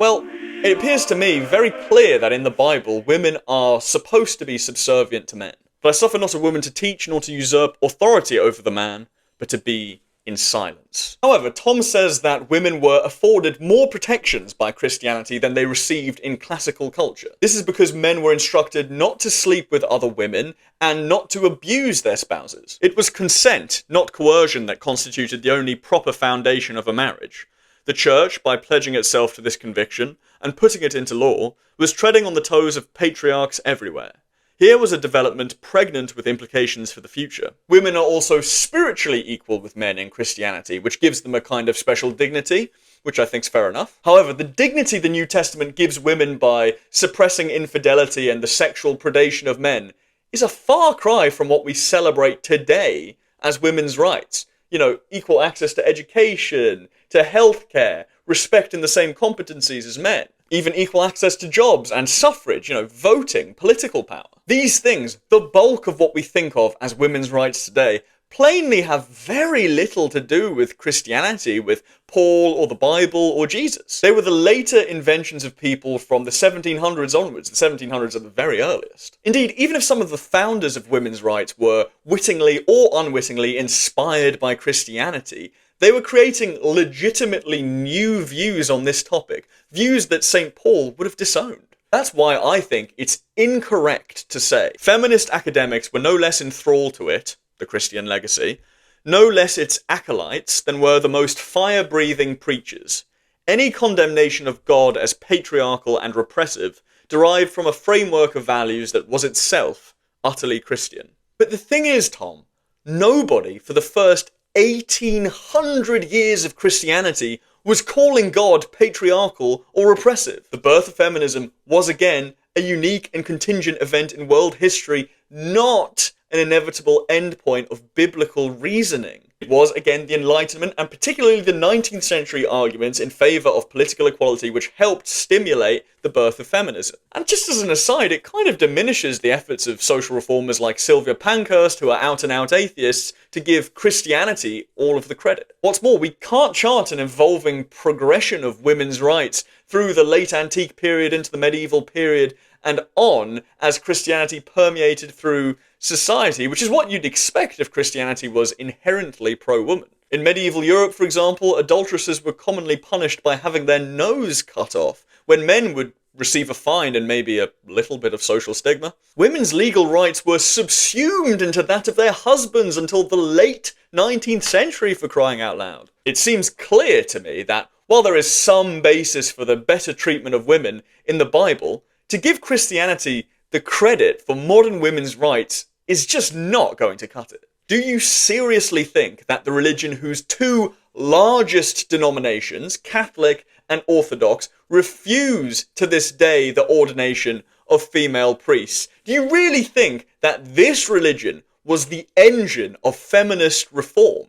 Well, it appears to me very clear that in the Bible, women are supposed to be subservient to men. But I suffer not a woman to teach nor to usurp authority over the man, but to be in silence. However, Tom says that women were afforded more protections by Christianity than they received in classical culture. This is because men were instructed not to sleep with other women and not to abuse their spouses. It was consent, not coercion, that constituted the only proper foundation of a marriage. The Church, by pledging itself to this conviction and putting it into law, was treading on the toes of patriarchs everywhere. Here was a development pregnant with implications for the future. Women are also spiritually equal with men in Christianity, which gives them a kind of special dignity, which I think's fair enough. However, the dignity the New Testament gives women by suppressing infidelity and the sexual predation of men is a far cry from what we celebrate today as women's rights. You know, equal access to education, to healthcare, respect in the same competencies as men, even equal access to jobs and suffrage, voting, political power. These things, the bulk of what we think of as women's rights today, plainly have very little to do with Christianity, with Paul or the Bible or Jesus. They were the later inventions of people from the 1700s onwards. The 1700s are the very earliest. Indeed, even if some of the founders of women's rights were wittingly or unwittingly inspired by Christianity, they were creating legitimately new views on this topic, views that St. Paul would have disowned. That's why I think it's incorrect to say feminist academics were no less enthralled to it, the Christian legacy, no less its acolytes than were the most fire-breathing preachers. Any condemnation of God as patriarchal and repressive derived from a framework of values that was itself utterly Christian. But the thing is, Tom, nobody for the first 1800 years of Christianity was calling God patriarchal or repressive. The birth of feminism was again a unique and contingent event in world history, not an inevitable endpoint of biblical reasoning. It was again the Enlightenment and particularly the 19th century arguments in favour of political equality which helped stimulate the birth of feminism. And just as an aside, it kind of diminishes the efforts of social reformers like Sylvia Pankhurst, who are out-and-out atheists, to give Christianity all of the credit. What's more, we can't chart an evolving progression of women's rights through the late antique period into the medieval period and on as Christianity permeated through society, which is what you'd expect if Christianity was inherently pro-woman. In medieval Europe, for example, adulteresses were commonly punished by having their nose cut off, when men would receive a fine and maybe a little bit of social stigma. Women's legal rights were subsumed into that of their husbands until the late 19th century, for crying out loud. It seems clear to me that while there is some basis for the better treatment of women in the Bible, to give Christianity the credit for modern women's rights is just not going to cut it. Do you seriously think that the religion whose two largest denominations, Catholic and Orthodox, refuse to this day the ordination of female priests? Do you really think that this religion was the engine of feminist reform?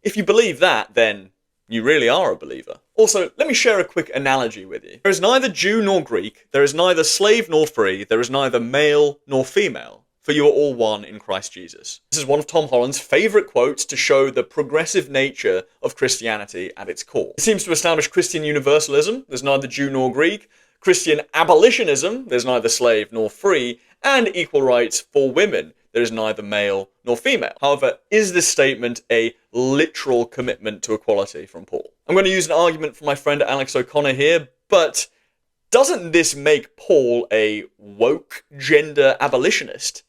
If you believe that, then you really are a believer. Also, let me share a quick analogy with you. There is neither Jew nor Greek, there is neither slave nor free, there is neither male nor female, for you are all one in Christ Jesus. This is one of Tom Holland's favourite quotes to show the progressive nature of Christianity at its core. It seems to establish Christian universalism, there's neither Jew nor Greek, Christian abolitionism, there's neither slave nor free, and equal rights for women. there is neither male nor female. However, is this statement a literal commitment to equality from Paul? I'm going to use an argument from my friend Alex O'Connor here, but doesn't this make Paul a woke gender abolitionist?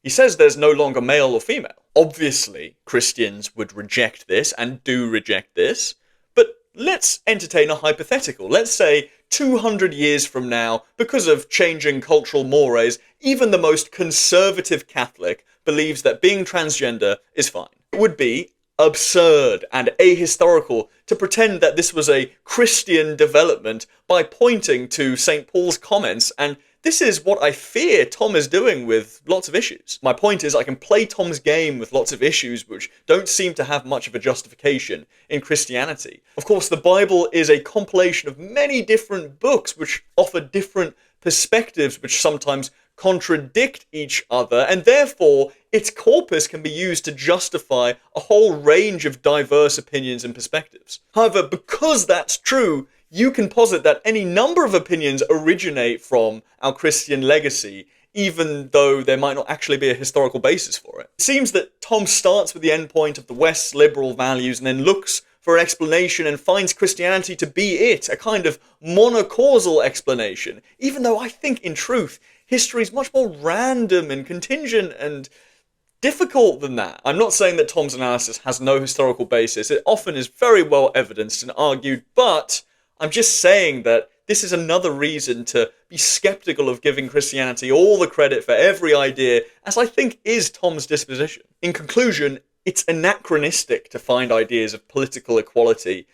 He says there's no longer male or female. Obviously, Christians would reject this and do reject this, but let's entertain a hypothetical. Let's say 200 years from now, because of changing cultural mores, even the most conservative Catholic believes that being transgender is fine. It would be absurd and ahistorical to pretend that this was a Christian development by pointing to St. Paul's comments, and this is what I fear Tom is doing with lots of issues. My point is I can play Tom's game with lots of issues which don't seem to have much of a justification in Christianity. Of course, the Bible is a compilation of many different books which offer different perspectives which sometimes contradict each other, and therefore its corpus can be used to justify a whole range of diverse opinions and perspectives. However, because that's true, you can posit that any number of opinions originate from our Christian legacy, even though there might not actually be a historical basis for it. It seems that Tom starts with the endpoint of the West's liberal values and then looks for an explanation and finds Christianity to be it, a kind of monocausal explanation, even though I think, in truth, history is much more random and contingent and difficult than that. I'm not saying that Tom's analysis has no historical basis. It often is very well evidenced and argued, but I'm just saying that this is another reason to be skeptical of giving Christianity all the credit for every idea, as I think is Tom's disposition. In conclusion, it's anachronistic to find ideas of political equality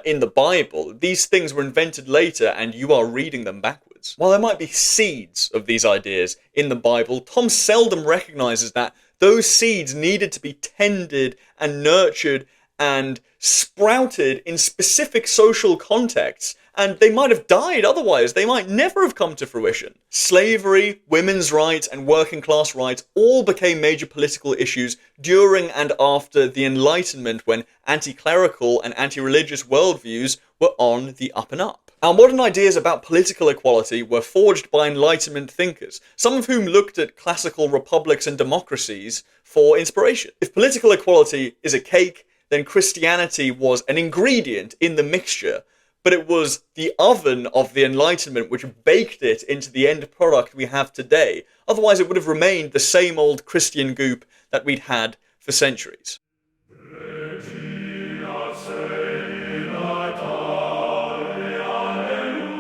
in the Bible. These things were invented later, and you are reading them backwards. While there might be seeds of these ideas in the Bible, Tom seldom recognizes that those seeds needed to be tended and nurtured and sprouted in specific social contexts, and they might have died otherwise. They might never have come to fruition. Slavery, women's rights, and working class rights all became major political issues during and after the Enlightenment, when anti-clerical and anti-religious worldviews were on the up and up. Our modern ideas about political equality were forged by Enlightenment thinkers, some of whom looked at classical republics and democracies for inspiration. If political equality is a cake, then Christianity was an ingredient in the mixture, but it was the oven of the Enlightenment which baked it into the end product we have today. Otherwise, it would have remained the same old Christian goop that we'd had for centuries.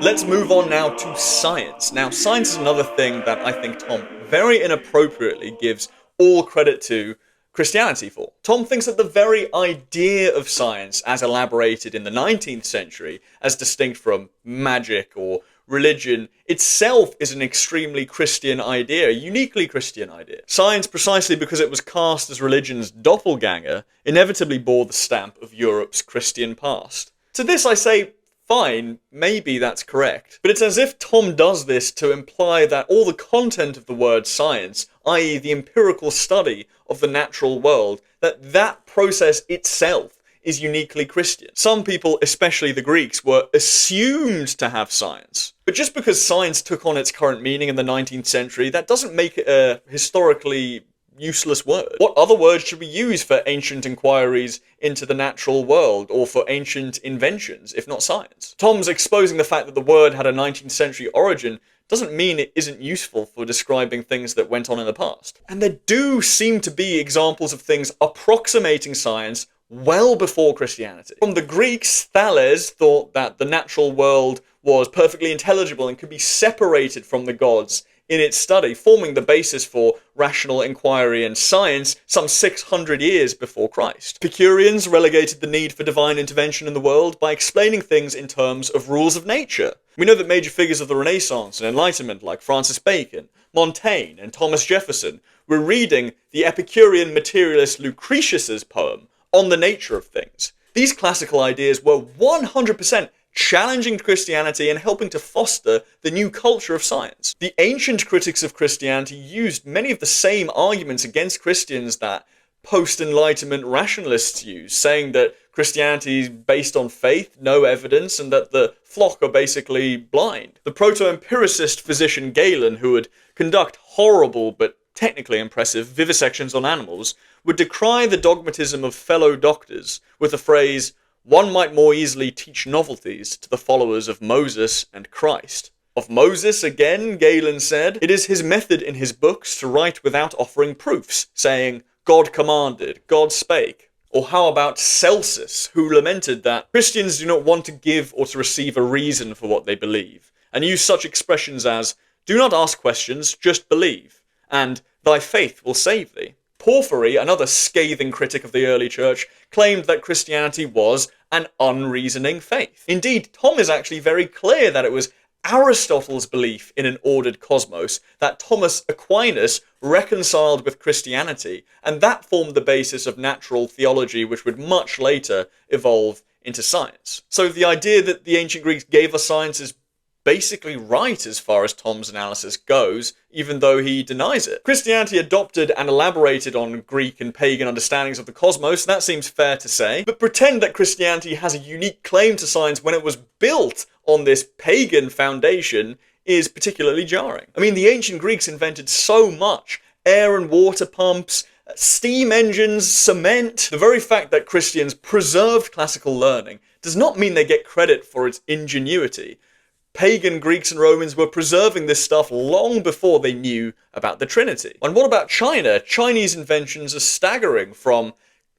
Let's move on now to science. Now, science is another thing that I think Tom very inappropriately gives all credit to Christianity for. Tom thinks that the very idea of science, as elaborated in the 19th century, as distinct from magic or religion, itself is an extremely Christian idea, a uniquely Christian idea. Science, precisely because it was cast as religion's doppelganger, inevitably bore the stamp of Europe's Christian past. To this I say, fine, maybe that's correct. But it's as if Tom does this to imply that all the content of the word science, i.e. the empirical study of the natural world, that process itself is uniquely Christian. Some people, especially the Greeks, were assumed to have science. But just because science took on its current meaning in the 19th century, that doesn't make it a historically useless word. What other words should we use for ancient inquiries into the natural world, or for ancient inventions, if not science? Tom's exposing the fact that the word had a 19th century origin doesn't mean it isn't useful for describing things that went on in the past. And there do seem to be examples of things approximating science well before Christianity. From the Greeks, Thales thought that the natural world was perfectly intelligible and could be separated from the gods in its study, forming the basis for rational inquiry and science some 600 years before Christ. Epicureans relegated the need for divine intervention in the world by explaining things in terms of rules of nature. We know that major figures of the Renaissance and Enlightenment, like Francis Bacon, Montaigne, and Thomas Jefferson, were reading the Epicurean materialist Lucretius's poem on the nature of things. These classical ideas were 100% challenging Christianity and helping to foster the new culture of science. The ancient critics of Christianity used many of the same arguments against Christians that post-Enlightenment rationalists use, saying that Christianity is based on faith, no evidence, and that the flock are basically blind. The proto-empiricist physician Galen, who would conduct horrible but technically impressive vivisections on animals, would decry the dogmatism of fellow doctors with the phrase, "One might more easily teach novelties to the followers of Moses and Christ." Of Moses, again, Galen said, "It is his method in his books to write without offering proofs, saying, 'God commanded, God spake.'" Or how about Celsus, who lamented that Christians do not want to give or to receive a reason for what they believe, and used such expressions as, "Do not ask questions, just believe," and "Thy faith will save thee." Porphyry, another scathing critic of the early church, claimed that Christianity was an unreasoning faith. Indeed, Tom is actually very clear that it was Aristotle's belief in an ordered cosmos that Thomas Aquinas reconciled with Christianity, and that formed the basis of natural theology, which would much later evolve into science. So the idea that the ancient Greeks gave us science is basically right as far as Tom's analysis goes, even though he denies it. Christianity adopted and elaborated on Greek and pagan understandings of the cosmos, that seems fair to say, but pretend that Christianity has a unique claim to science when it was built on this pagan foundation is particularly jarring. I mean, the ancient Greeks invented so much: air and water pumps, steam engines, cement. The very fact that Christians preserved classical learning does not mean they get credit for its ingenuity. Pagan Greeks and Romans were preserving this stuff long before they knew about the Trinity. And what about China? Chinese inventions are staggering, from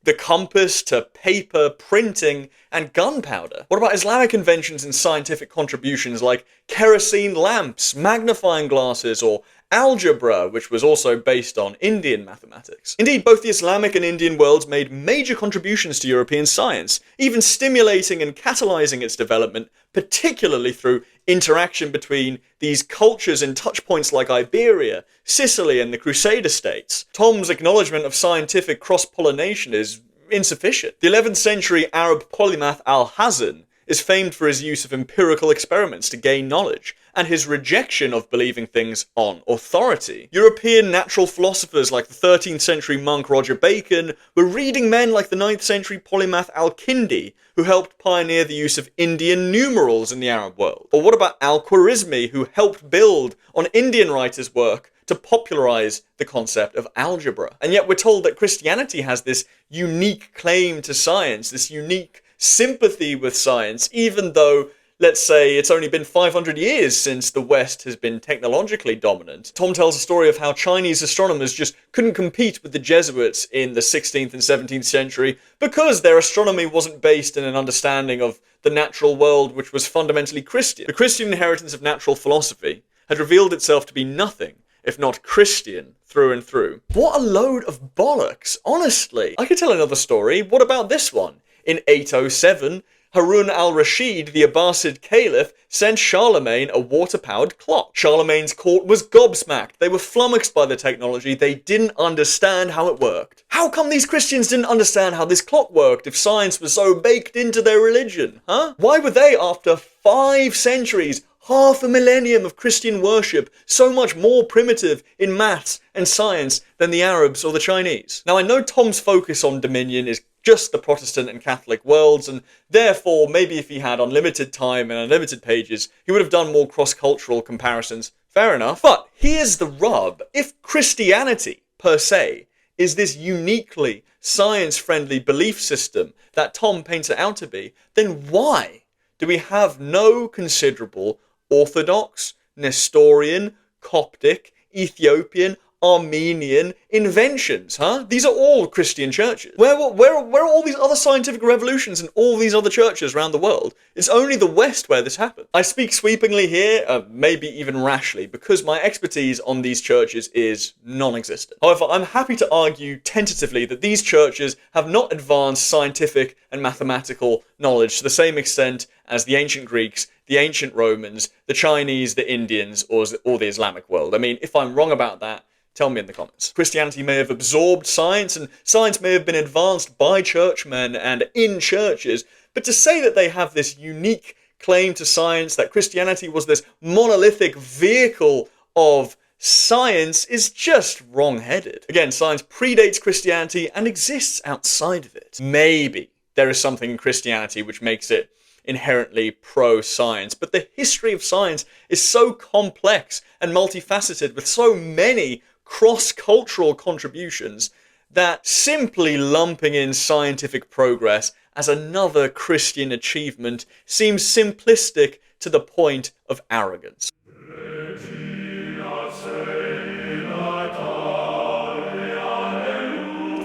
the compass to paper, printing, and gunpowder. What about Islamic inventions and scientific contributions like kerosene lamps, magnifying glasses, or algebra, which was also based on Indian mathematics? Indeed, both the Islamic and Indian worlds made major contributions to European science, even stimulating and catalyzing its development, particularly through interaction between these cultures in touchpoints like Iberia, Sicily, and the Crusader states. Tom's acknowledgement of scientific cross-pollination is insufficient. The 11th century Arab polymath Al-Hazan is famed for his use of empirical experiments to gain knowledge, and his rejection of believing things on authority. European natural philosophers like the 13th century monk Roger Bacon were reading men like the 9th century polymath Al-Kindi, who helped pioneer the use of Indian numerals in the Arab world. Or what about Al-Khwarizmi, who helped build on Indian writers' work to popularize the concept of algebra? And yet we're told that Christianity has this unique claim to science, this unique sympathy with science, even though, let's say, it's only been 500 years since the West has been technologically dominant. Tom tells a story of how Chinese astronomers just couldn't compete with the Jesuits in the 16th and 17th century because their astronomy wasn't based in an understanding of the natural world, which was fundamentally Christian. The Christian inheritance of natural philosophy had revealed itself to be nothing if not Christian through and through. What a load of bollocks, honestly. I could tell another story. What about this one? In 807, Harun al-Rashid, the Abbasid Caliph, sent Charlemagne a water-powered clock. Charlemagne's court was gobsmacked. They were flummoxed by the technology. They didn't understand how it worked. How come these Christians didn't understand how this clock worked if science was so baked into their religion, huh? Why were they, after 5 centuries, half a millennium of Christian worship, so much more primitive in maths and science than the Arabs or the Chinese? Now, I know Tom's focus on dominion is just the Protestant and Catholic worlds, and therefore, maybe if he had unlimited time and unlimited pages, he would have done more cross-cultural comparisons. Fair enough. But here's the rub. If Christianity, per se, is this uniquely science-friendly belief system that Tom paints it out to be, then why do we have no considerable Orthodox, Nestorian, Coptic, Ethiopian, Armenian inventions, huh? These are all Christian churches. Where are all these other scientific revolutions in all these other churches around the world? It's only the West where this happened. I speak sweepingly here, maybe even rashly, because my expertise on these churches is non-existent. However, I'm happy to argue tentatively that these churches have not advanced scientific and mathematical knowledge to the same extent as the ancient Greeks, the ancient Romans, the Chinese, the Indians, or the Islamic world. I mean, if I'm wrong about that, tell me in the comments. Christianity may have absorbed science, and science may have been advanced by churchmen and in churches, but to say that they have this unique claim to science, that Christianity was this monolithic vehicle of science, is just wrong-headed. Again, science predates Christianity and exists outside of it. Maybe there is something in Christianity which makes it inherently pro-science, but the history of science is so complex and multifaceted, with so many cross-cultural contributions that simply lumping in scientific progress as another Christian achievement seems simplistic to the point of arrogance.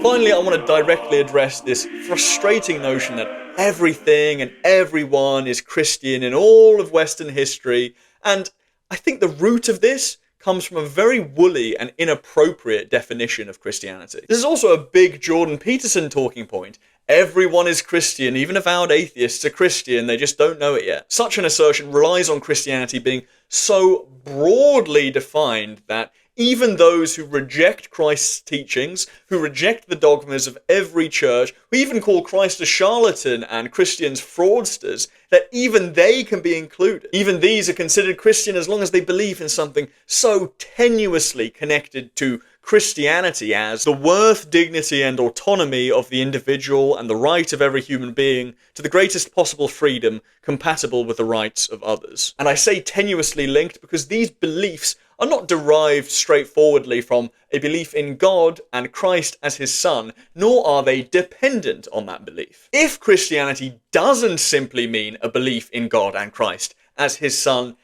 Finally, I want to directly address this frustrating notion that everything and everyone is Christian in all of Western history, and I think the root of this comes from a very woolly and inappropriate definition of Christianity. This is also a big Jordan Peterson talking point. Everyone is Christian, even avowed atheists are Christian, they just don't know it yet. Such an assertion relies on Christianity being so broadly defined that even those who reject Christ's teachings, who reject the dogmas of every church, who even call Christ a charlatan and Christians fraudsters, that even they can be included. Even these are considered Christian as long as they believe in something so tenuously connected to Christianity as the worth, dignity, and autonomy of the individual and the right of every human being to the greatest possible freedom compatible with the rights of others. And I say tenuously linked because these beliefs are not derived straightforwardly from a belief in God and Christ as his son, nor are they dependent on that belief. If Christianity doesn't simply mean a belief in God and Christ as his son,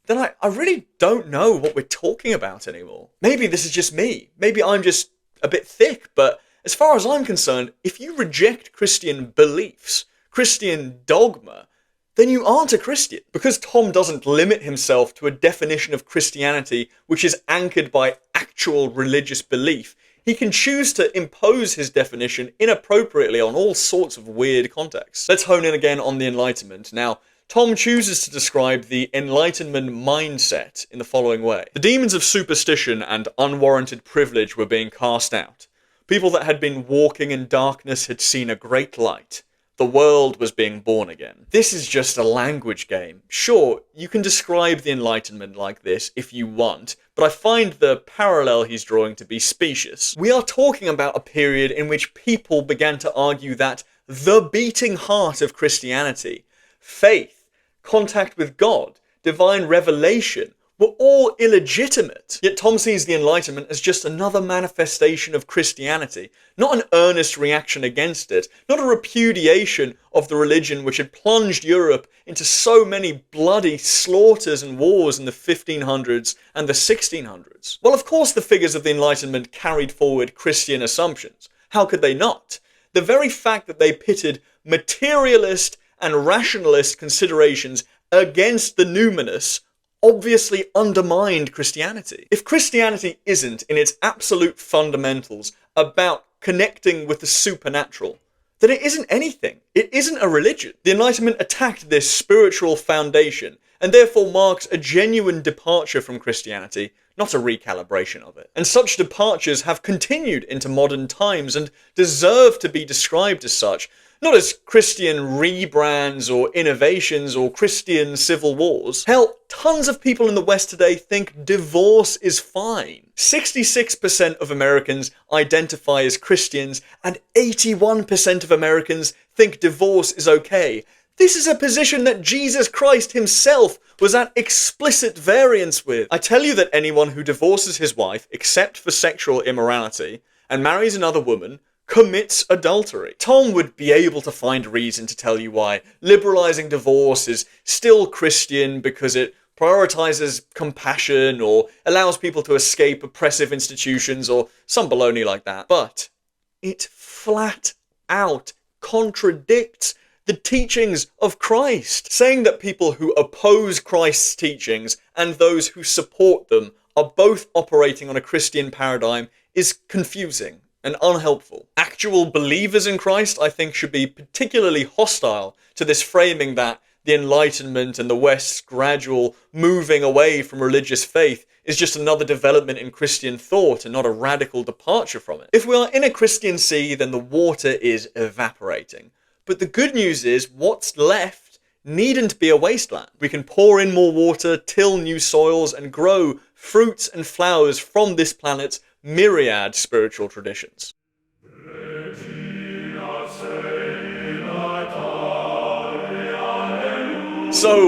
then I really don't know what we're talking about anymore. Maybe this is just me. Maybe I'm just a bit thick, but as far as I'm concerned, if you reject Christian beliefs, Christian dogma, then you aren't a Christian. Because Tom doesn't limit himself to a definition of Christianity which is anchored by actual religious belief, he can choose to impose his definition inappropriately on all sorts of weird contexts. Let's hone in again on the Enlightenment. Now, Tom chooses to describe the Enlightenment mindset in the following way. The demons of superstition and unwarranted privilege were being cast out. People that had been walking in darkness had seen a great light. The world was being born again. This is just a language game. Sure, you can describe the Enlightenment like this if you want, but I find the parallel he's drawing to be specious. We are talking about a period in which people began to argue that the beating heart of Christianity, faith, contact with God, divine revelation, were all illegitimate. Yet Tom sees the Enlightenment as just another manifestation of Christianity, not an earnest reaction against it, not a repudiation of the religion which had plunged Europe into so many bloody slaughters and wars in the 1500s and the 1600s. Well, of course the figures of the Enlightenment carried forward Christian assumptions. How could they not? The very fact that they pitted materialist and rationalist considerations against the numinous obviously undermined Christianity. If Christianity isn't, in its absolute fundamentals, about connecting with the supernatural, then it isn't anything. It isn't a religion. The Enlightenment attacked this spiritual foundation, and therefore marks a genuine departure from Christianity, not a recalibration of it. And such departures have continued into modern times and deserve to be described as such, not as Christian rebrands or innovations or Christian civil wars. Hell, tons of people in the West today think divorce is fine. 66% of Americans identify as Christians and 81% of Americans think divorce is okay. This is a position that Jesus Christ himself was at explicit variance with. I tell you that anyone who divorces his wife, except for sexual immorality, and marries another woman, commits adultery. Tom would be able to find a reason to tell you why liberalizing divorce is still Christian because it prioritizes compassion or allows people to escape oppressive institutions or some baloney like that. But it flat out contradicts the teachings of Christ. Saying that people who oppose Christ's teachings and those who support them are both operating on a Christian paradigm is confusing and unhelpful. Actual believers in Christ, I think, should be particularly hostile to this framing that the Enlightenment and the West's gradual moving away from religious faith is just another development in Christian thought and not a radical departure from it. If we are in a Christian sea, then the water is evaporating. But the good news is what's left needn't be a wasteland. We can pour in more water, till new soils, and grow fruits and flowers from this planet's myriad spiritual traditions. So,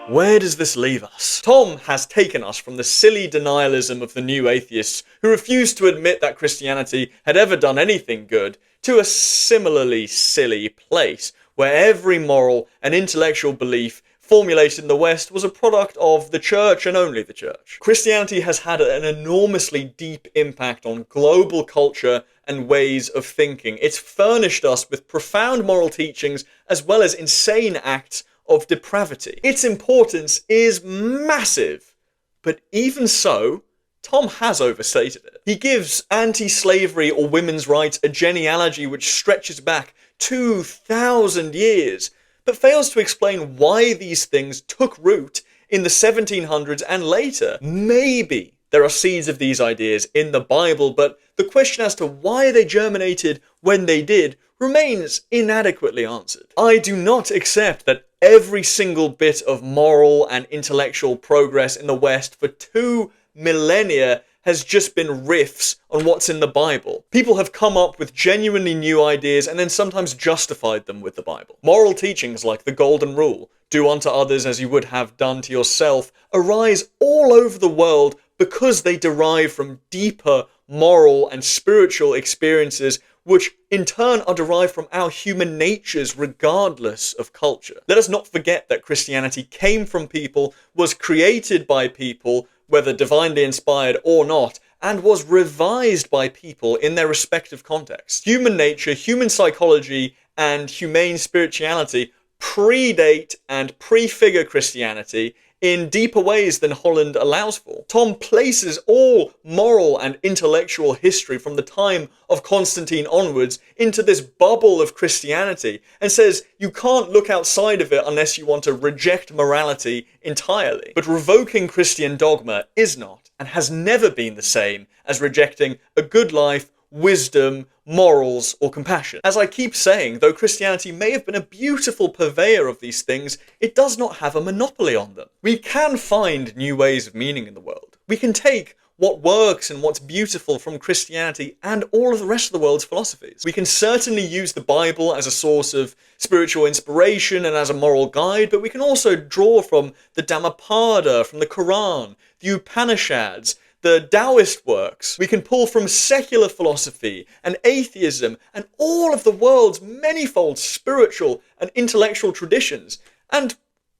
Where does this leave us? Tom has taken us from the silly denialism of the new atheists who refused to admit that Christianity had ever done anything good to a similarly silly place where every moral and intellectual belief formulated in the West was a product of the church and only the church. Christianity has had an enormously deep impact on global culture and ways of thinking. It's furnished us with profound moral teachings as well as insane acts of depravity. Its importance is massive, but even so, Tom has overstated it. He gives anti-slavery or women's rights a genealogy which stretches back 2,000 years, but fails to explain why these things took root in the 1700s and later. Maybe there are seeds of these ideas in the Bible, but the question as to why they germinated when they did remains inadequately answered. I do not accept that every single bit of moral and intellectual progress in the West for 2 millennia has just been riffs on what's in the Bible. People have come up with genuinely new ideas and then sometimes justified them with the Bible. Moral teachings like the Golden Rule, do unto others as you would have done to yourself, arise all over the world because they derive from deeper moral and spiritual experiences which in turn are derived from our human natures regardless of culture. Let us not forget that Christianity came from people, was created by people, whether divinely inspired or not, and was revised by people in their respective contexts. Human nature, human psychology, and humane spirituality predate and prefigure Christianity in deeper ways than Holland allows for. Tom places all moral and intellectual history from the time of Constantine onwards into this bubble of Christianity and says you can't look outside of it unless you want to reject morality entirely. But revoking Christian dogma is not and has never been the same as rejecting a good life, wisdom, morals, or compassion. As I keep saying, though Christianity may have been a beautiful purveyor of these things, it does not have a monopoly on them. We can find new ways of meaning in the world. We can take what works and what's beautiful from Christianity and all of the rest of the world's philosophies. We can certainly use the Bible as a source of spiritual inspiration and as a moral guide, but we can also draw from the Dhammapada, from the Quran, the Upanishads, the Taoist works. We can pull from secular philosophy and atheism and all of the world's manifold spiritual and intellectual traditions. And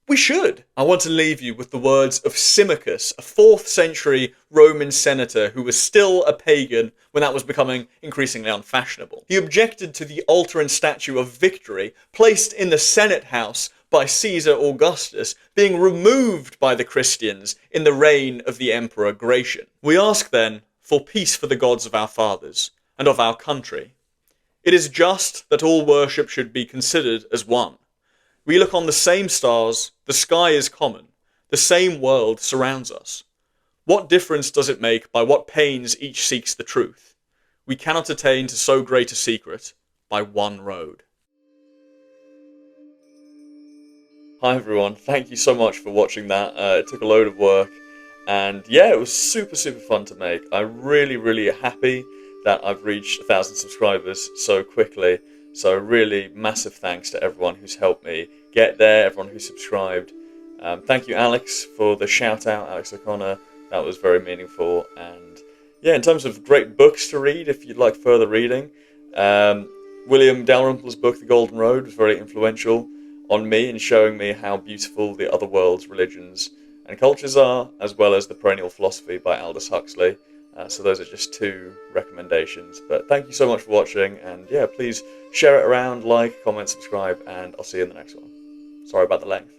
we should. I want to leave you with the words of Symmachus, a 4th century Roman senator who was still a pagan when that was becoming increasingly unfashionable. He objected to the altar and statue of Victory placed in the Senate House by Caesar Augustus being removed by the Christians in the reign of the Emperor Gratian. We ask then for peace for the gods of our fathers and of our country. It is just that all worship should be considered as one. We look on the same stars, the sky is common, the same world surrounds us. What difference does it make by what pains each seeks the truth? We cannot attain to so great a secret by one road. Hi everyone, thank you so much for watching that. It took a load of work and yeah, it was super fun to make. I'm really happy that I've reached 1,000 subscribers so quickly. So really massive thanks to everyone who's helped me get there, everyone who subscribed. Thank you Alex for the shout out, Alex O'Connor, that was very meaningful. And yeah, in terms of great books to read if you'd like further reading, William Dalrymple's book The Golden Road was very influential on me in showing me how beautiful the other world's religions and cultures are, as well as The Perennial Philosophy by Aldous Huxley. So those are just 2 recommendations. But thank you so much for watching, and yeah, please share it around, like, comment, subscribe, and I'll see you in the next one. Sorry about the length.